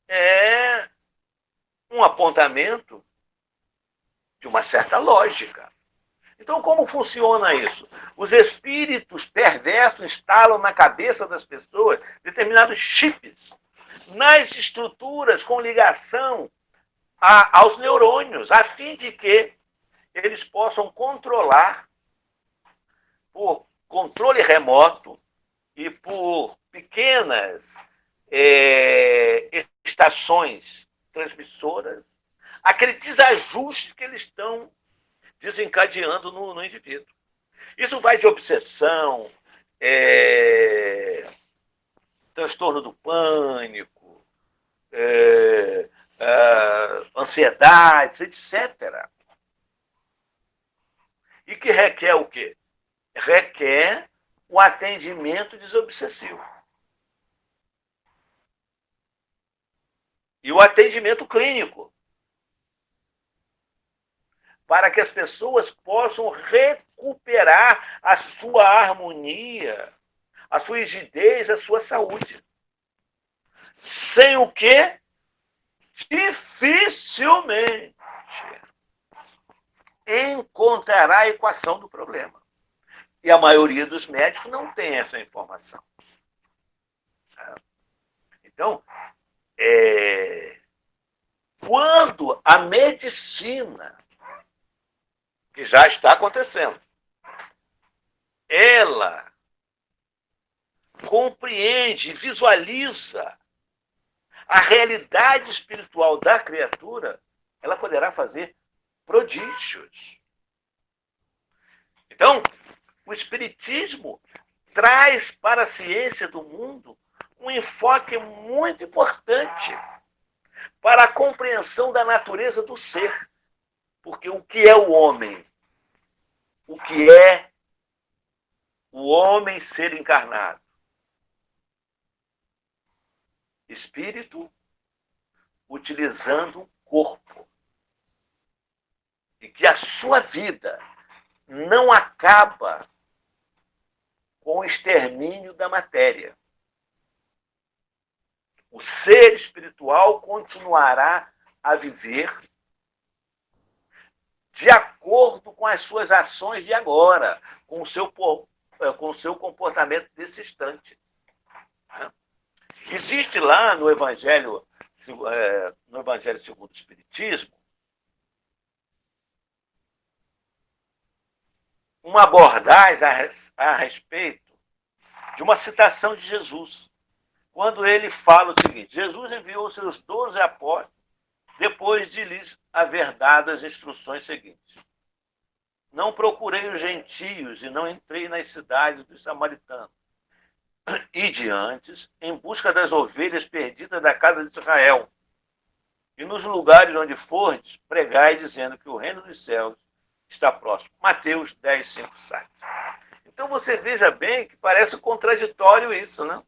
é um apontamento de uma certa lógica. Então, como funciona isso? Os espíritos perversos instalam na cabeça das pessoas determinados chips nas estruturas com ligação aos neurônios, a fim de que eles possam controlar, por controle remoto e por pequenas estações transmissoras, aquele desajuste que eles estão desencadeando no indivíduo. Isso vai de obsessão, transtorno do pânico, ansiedades, etc. E que requer o quê? Requer o atendimento desobsessivo. E o atendimento clínico. Para que as pessoas possam recuperar a sua harmonia, a sua rigidez, a sua saúde. Sem o quê? Dificilmente encontrará a equação do problema. E a maioria dos médicos não tem essa informação. Então, quando a medicina, que já está acontecendo, ela compreende, visualiza a realidade espiritual da criatura, ela poderá fazer prodígios. Então, o Espiritismo traz para a ciência do mundo um enfoque muito importante para a compreensão da natureza do ser. Porque o que é o homem? O que é o homem ser encarnado? Espírito utilizando um corpo. E que a sua vida não acaba com o extermínio da matéria. O ser espiritual continuará a viver de acordo com as suas ações de agora, com o seu comportamento desse instante. Existe lá no Evangelho segundo o Espiritismo, uma abordagem a respeito de uma citação de Jesus, quando ele fala o seguinte: Jesus enviou seus 12 apóstolos depois de lhes haver dado as instruções seguintes: não procurei os gentios e não entrei nas cidades dos samaritanos. Ide antes em busca das ovelhas perdidas da casa de Israel. E nos lugares onde fordes, pregai dizendo que o reino dos céus está próximo. Mateus 10, 5, 7. Então você veja bem que parece contraditório isso, né?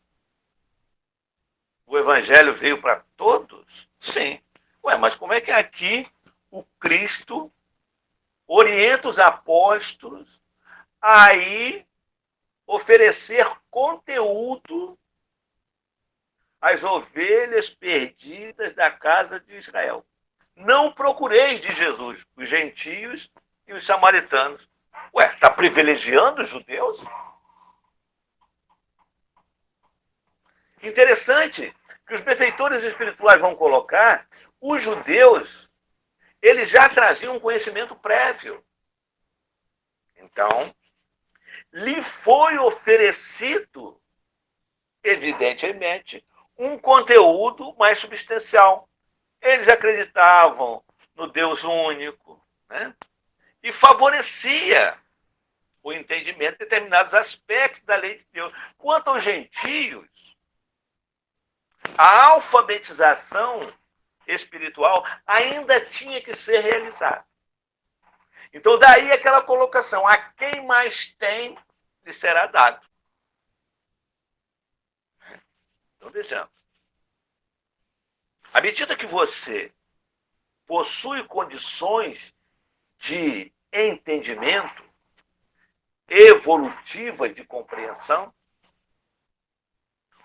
O evangelho veio para todos? Sim. Ué, mas como é que aqui o Cristo orienta os apóstolos a ir oferecer conteúdo às ovelhas perdidas da casa de Israel? Não procureis, de Jesus, os gentios e os samaritanos. Ué, está privilegiando os judeus? Interessante. que os benfeitores espirituais vão colocar, os judeus, eles já traziam um conhecimento prévio. Então, lhe foi oferecido, evidentemente, um conteúdo mais substancial. Eles acreditavam no Deus único, né? E favorecia o entendimento de determinados aspectos da lei de Deus. Quanto aos gentios, a alfabetização espiritual ainda tinha que ser realizada. Então, daí aquela colocação: a quem mais tem, lhe será dado. Então, vejamos. À medida que você possui condições de entendimento, evolutivas de compreensão,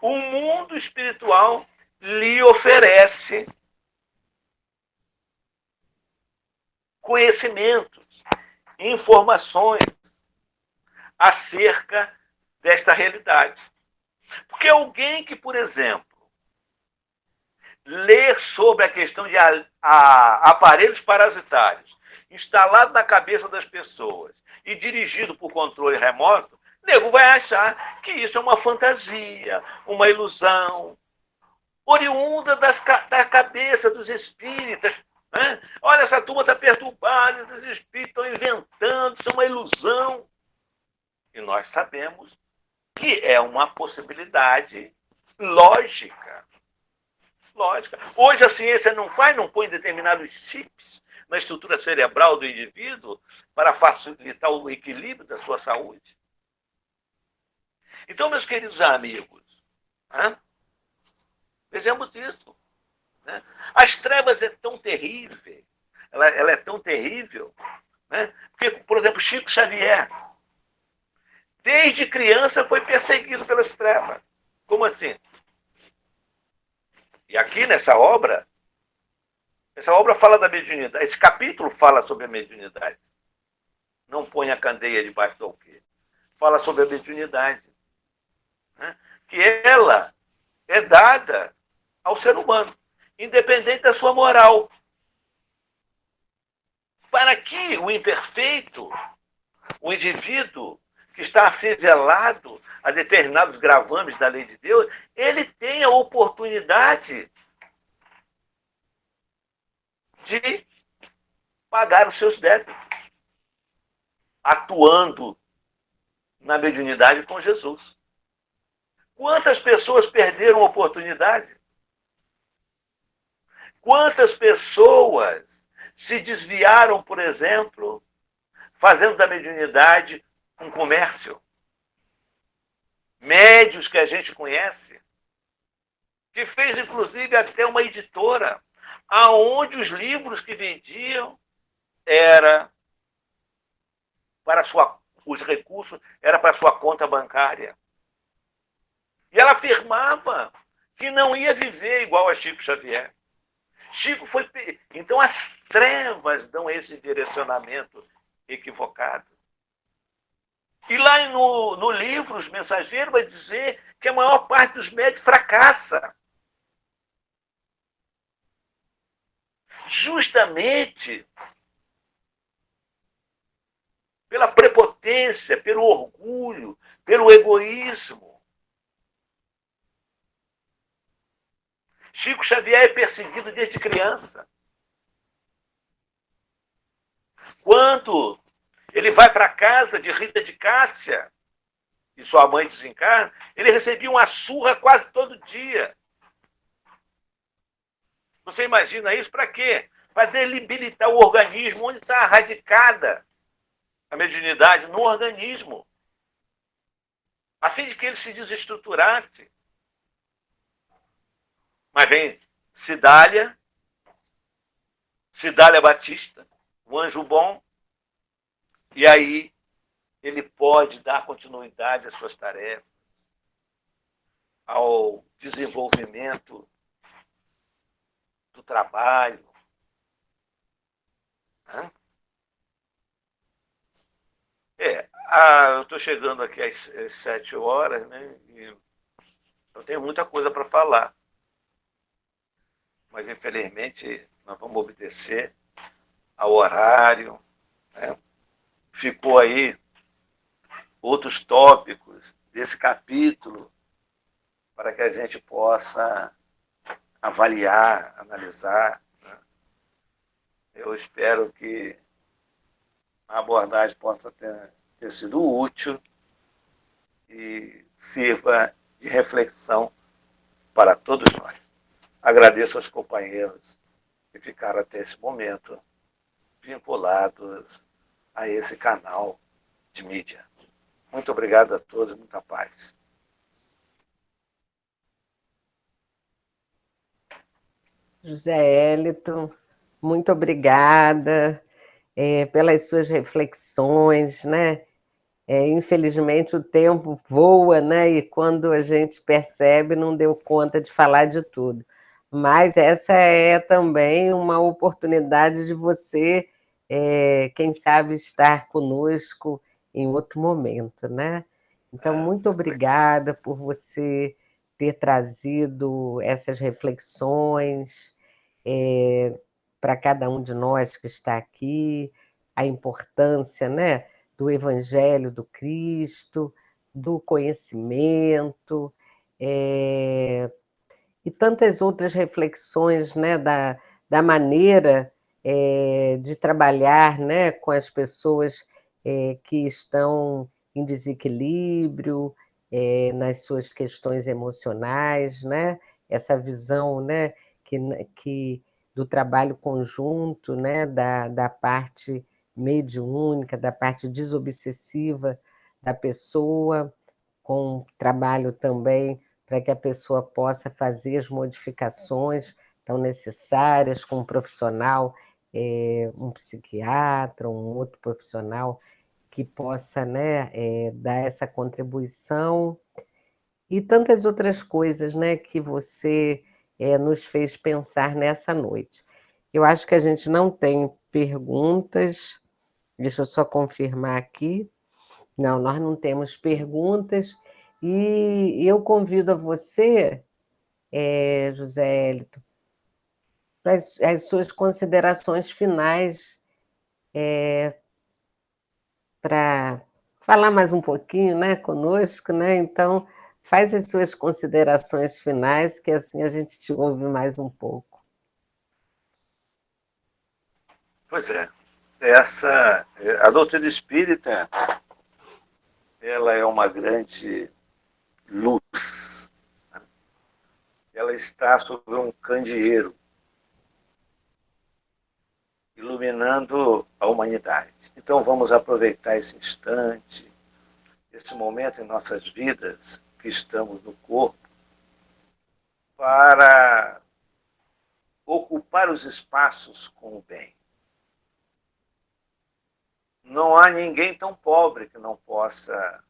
o mundo espiritual lhe oferece conhecimentos, informações acerca desta realidade. Porque alguém que, por exemplo, ler sobre a questão de aparelhos parasitários instalado na cabeça das pessoas e dirigido por controle remoto, o nego vai achar que isso é uma fantasia, uma ilusão, oriunda da cabeça dos espíritas. Né? Olha, essa turma está perturbada, esses espíritos estão inventando, isso é uma ilusão. E nós sabemos que é uma possibilidade lógica. Lógica. Hoje a ciência não põe determinados chips na estrutura cerebral do indivíduo para facilitar o equilíbrio da sua saúde. Então, meus queridos amigos, vejamos isso. Né? As trevas é tão terrível, ela é tão terrível, né? Porque, por exemplo, Chico Xavier, desde criança foi perseguido pelas trevas. Como assim? E aqui nessa obra fala da mediunidade. Esse capítulo fala sobre a mediunidade. Não põe a candeia debaixo do alqueire. Fala sobre a mediunidade. Né? Que ela é dada ao ser humano, independente da sua moral. Para que o imperfeito, o indivíduo que está afivelado a determinados gravames da lei de Deus, ele tenha a oportunidade de pagar os seus débitos, atuando na mediunidade com Jesus. Quantas pessoas perderam a oportunidade? Quantas pessoas se desviaram, por exemplo, fazendo da mediunidade um comércio? Médios que a gente conhece, que fez inclusive até uma editora, aonde os livros que vendiam era para os recursos era para sua conta bancária. E ela afirmava que não ia viver igual a Chico Xavier. Chico foi. Então as trevas dão esse direcionamento equivocado. E lá no livro, Os Mensageiros, vai dizer que a maior parte dos médios fracassa. Justamente pela prepotência, pelo orgulho, pelo egoísmo. Chico Xavier é perseguido desde criança. Quando ele vai para a casa de Rita de Cássia e sua mãe desencarna, ele recebia uma surra quase todo dia. Você imagina isso para quê? Para debilitar o organismo, onde está radicada a mediunidade, no organismo, a fim de que ele se desestruturasse. Mas vem Cidália Batista, o anjo bom, e aí ele pode dar continuidade às suas tarefas, ao desenvolvimento do trabalho. Eu estou chegando aqui às 7 horas, né? E eu tenho muita coisa para falar. mas infelizmente nós vamos obedecer ao horário, né? Ficou aí outros tópicos desse capítulo para que a gente possa avaliar, analisar, né? Eu espero que a abordagem possa ter sido útil e sirva de reflexão para todos nós. Agradeço aos companheiros que ficaram até esse momento vinculados a esse canal de mídia. Muito obrigado a todos, muita paz. José Hélito, muito obrigada pelas suas reflexões, né? Infelizmente o tempo voa, né? E quando a gente percebe, não deu conta de falar de tudo. Mas essa é também uma oportunidade de você, quem sabe, estar conosco em outro momento, né? Então, muito obrigada por você ter trazido essas reflexões para cada um de nós que está aqui, a importância, né, do Evangelho do Cristo, do conhecimento, e tantas outras reflexões, né, da maneira de trabalhar, né, com as pessoas que estão em desequilíbrio, nas suas questões emocionais, né, essa visão, né, que do trabalho conjunto, né, da parte mediúnica, da parte desobsessiva da pessoa, com trabalho também para que a pessoa possa fazer as modificações tão necessárias com um profissional, um psiquiatra, um outro profissional que possa, né, dar essa contribuição e tantas outras coisas, né, que você nos fez pensar nessa noite. Eu acho que a gente não tem perguntas, deixa eu só confirmar aqui. Não, nós não temos perguntas, e eu convido a você, José Hélito, para as suas considerações finais, para falar mais um pouquinho, né, conosco, né? Então, faz as suas considerações finais, que assim a gente te ouve mais um pouco. Pois é, a doutrina espírita, ela é uma grande luz. Ela está sobre um candeeiro, iluminando a humanidade. Então vamos aproveitar esse instante, esse momento em nossas vidas, que estamos no corpo, para ocupar os espaços com o bem. Não há ninguém tão pobre que não possa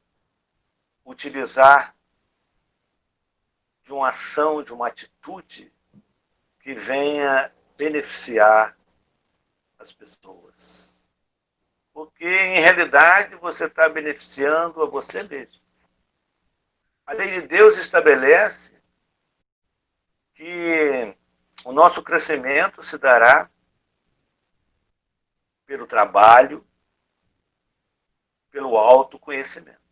utilizar de uma ação, de uma atitude que venha beneficiar as pessoas. Porque, em realidade, você está beneficiando a você mesmo. A lei de Deus estabelece que o nosso crescimento se dará pelo trabalho, pelo autoconhecimento.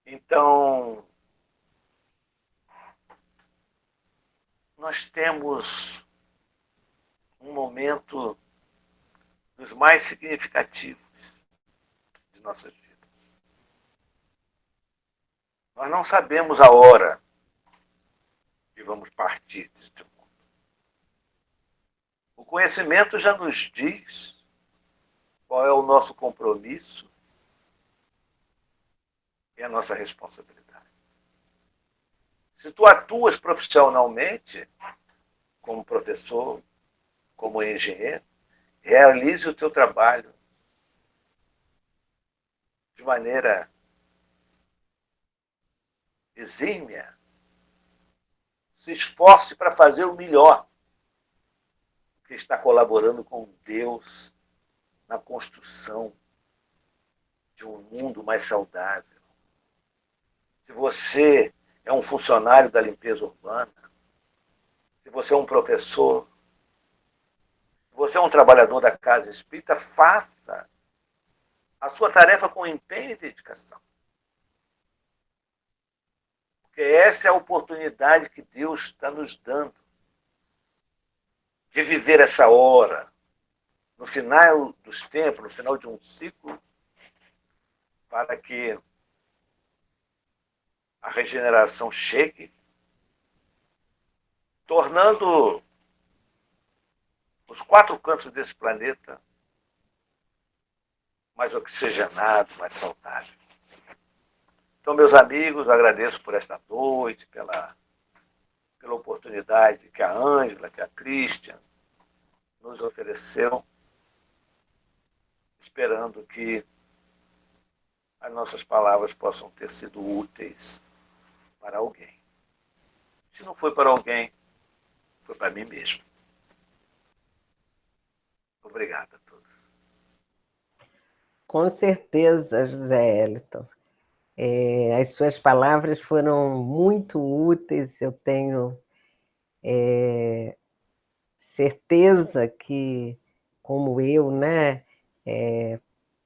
Então, nós temos um momento dos mais significativos de nossas vidas. Nós não sabemos a hora que vamos partir deste mundo. O conhecimento já nos diz qual é o nosso compromisso e a nossa responsabilidade. Se tu atuas profissionalmente, como professor, como engenheiro, realize o teu trabalho de maneira exímia. Se esforce para fazer o melhor, que está colaborando com Deus na construção de um mundo mais saudável. Se você é um funcionário da limpeza urbana, você é um professor, se você é um trabalhador da casa espírita, faça a sua tarefa com empenho e dedicação. Porque essa é a oportunidade que Deus está nos dando de viver essa hora, no final dos tempos, no final de um ciclo, para que a regeneração chegue, tornando os 4 cantos desse planeta mais oxigenado, mais saudável. Então, meus amigos, agradeço por esta noite, pela oportunidade que a Ângela, que a Christian nos ofereceu, esperando que as nossas palavras possam ter sido úteis para alguém. Se não foi para alguém, foi para mim mesmo. Obrigado a todos. Com certeza, José Hélito. As suas palavras foram muito úteis, eu tenho certeza que, como eu, né,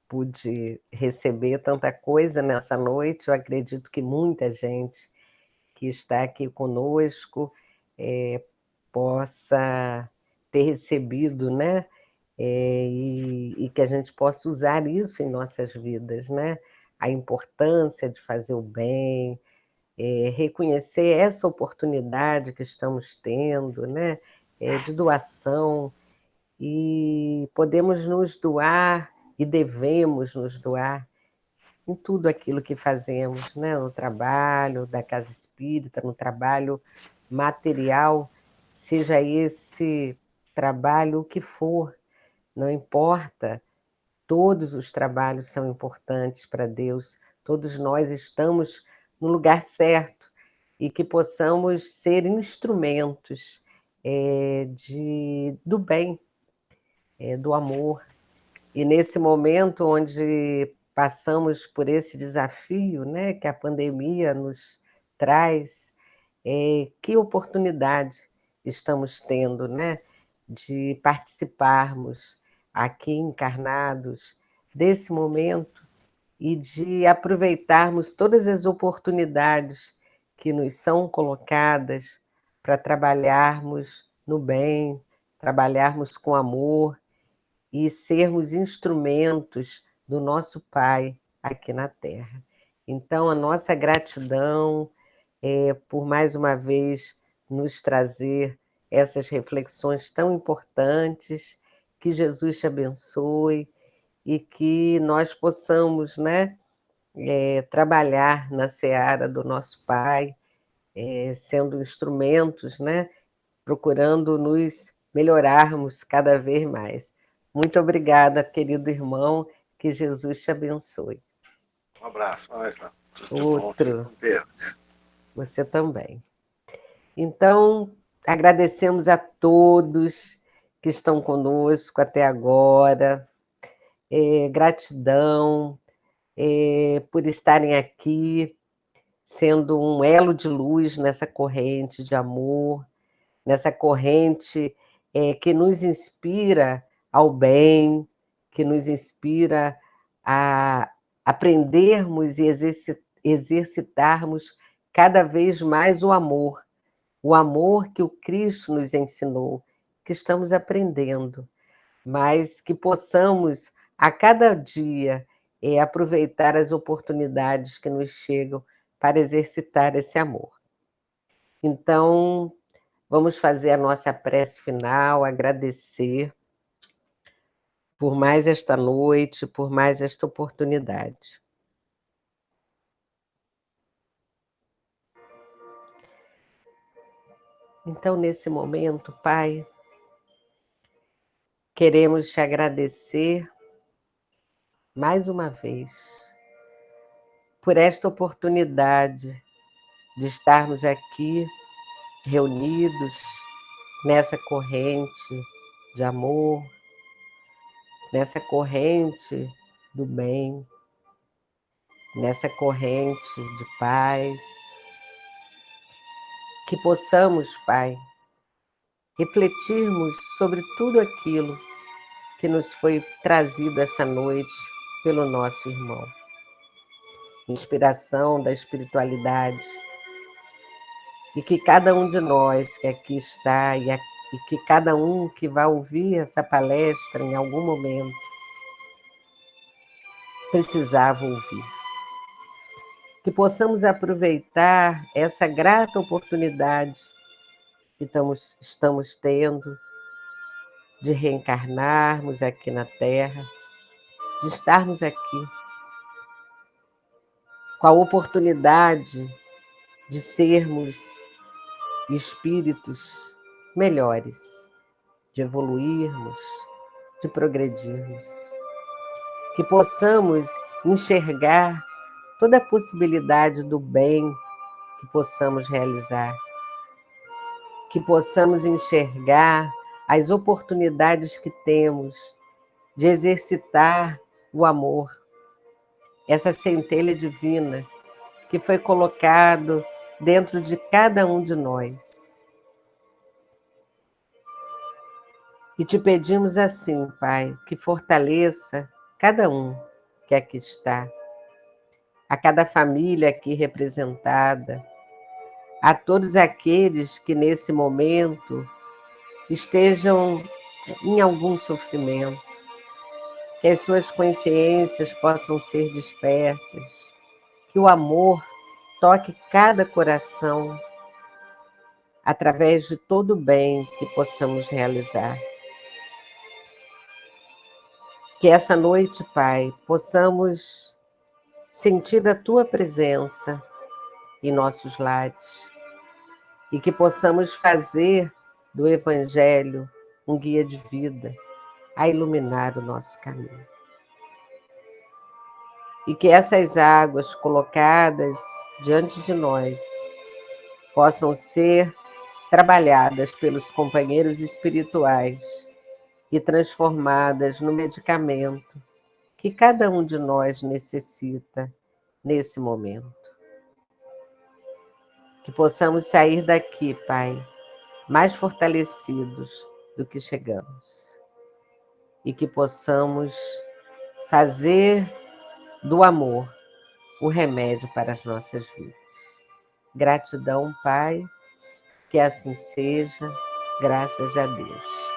pude receber tanta coisa nessa noite, eu acredito que muita gente que está aqui conosco possa ter recebido, né, e que a gente possa usar isso em nossas vidas, né? A importância de fazer o bem, reconhecer essa oportunidade que estamos tendo, né? De doação, e podemos nos doar e devemos nos doar em tudo aquilo que fazemos, né? No trabalho da casa espírita, no trabalho material, seja esse trabalho o que for, não importa, todos os trabalhos são importantes para Deus, todos nós estamos no lugar certo e que possamos ser instrumentos do bem, do amor. E nesse momento onde passamos por esse desafio, né, que a pandemia nos traz, que oportunidade estamos tendo, né, de participarmos aqui encarnados desse momento e de aproveitarmos todas as oportunidades que nos são colocadas para trabalharmos no bem, trabalharmos com amor e sermos instrumentos do nosso Pai aqui na Terra. Então, a nossa gratidão por mais uma vez nos trazer essas reflexões tão importantes, que Jesus te abençoe e que nós possamos, né, trabalhar na seara do nosso Pai, sendo instrumentos, né, procurando nos melhorarmos cada vez mais. Muito obrigada, querido irmão, que Jesus te abençoe. Um abraço, Ângela. Tudo de bom. Outro. Com Deus. Você também. Então, agradecemos a todos que estão conosco até agora. Gratidão por estarem aqui, sendo um elo de luz nessa corrente de amor, nessa corrente que nos inspira ao bem, que nos inspira a aprendermos e exercitarmos cada vez mais o amor que o Cristo nos ensinou, que estamos aprendendo, mas que possamos, a cada dia, aproveitar as oportunidades que nos chegam para exercitar esse amor. Então, vamos fazer a nossa prece final, agradecer por mais esta noite, por mais esta oportunidade. Então, nesse momento, Pai, queremos te agradecer mais uma vez por esta oportunidade de estarmos aqui reunidos nessa corrente de amor, nessa corrente do bem, nessa corrente de paz. Que possamos, Pai, refletirmos sobre tudo aquilo que nos foi trazido essa noite pelo nosso irmão. Inspiração da espiritualidade, e que cada um de nós que aqui está e que cada um que vai ouvir essa palestra em algum momento precisava ouvir. Que possamos aproveitar essa grata oportunidade que estamos tendo de reencarnarmos aqui na Terra, de estarmos aqui com a oportunidade de sermos espíritos melhores, de evoluirmos, de progredirmos. Que possamos enxergar toda a possibilidade do bem que possamos realizar. Que possamos enxergar as oportunidades que temos de exercitar o amor, essa centelha divina que foi colocado dentro de cada um de nós. E te pedimos assim, Pai, que fortaleça cada um que aqui está, a cada família aqui representada, a todos aqueles que nesse momento estejam em algum sofrimento, que as suas consciências possam ser despertas, que o amor toque cada coração através de todo o bem que possamos realizar. Que essa noite, Pai, possamos sentir a Tua presença em nossos lares e que possamos fazer do Evangelho um guia de vida a iluminar o nosso caminho. E que essas águas colocadas diante de nós possam ser trabalhadas pelos companheiros espirituais e transformadas no medicamento que cada um de nós necessita nesse momento. Que possamos sair daqui, Pai, mais fortalecidos do que chegamos. E que possamos fazer do amor o remédio para as nossas vidas. Gratidão, Pai, que assim seja, graças a Deus.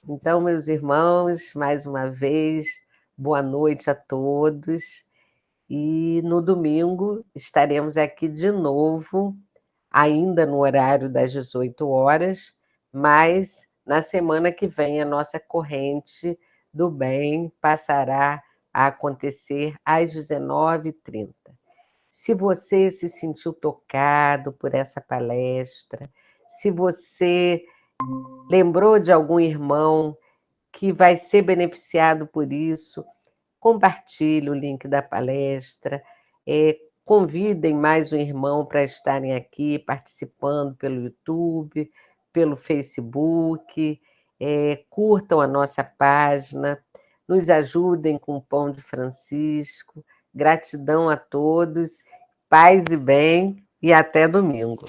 Então, meus irmãos, mais uma vez, boa noite a todos. E no domingo estaremos aqui de novo, ainda no horário das 18 horas, mas na semana que vem a nossa corrente do bem passará a acontecer às 19h30. Se você se sentiu tocado por essa palestra, se você lembrou de algum irmão que vai ser beneficiado por isso, compartilhe o link da palestra, convidem mais um irmão para estarem aqui participando pelo YouTube, pelo Facebook, curtam a nossa página, nos ajudem com o Pão de Francisco. Gratidão a todos, paz e bem, e até domingo.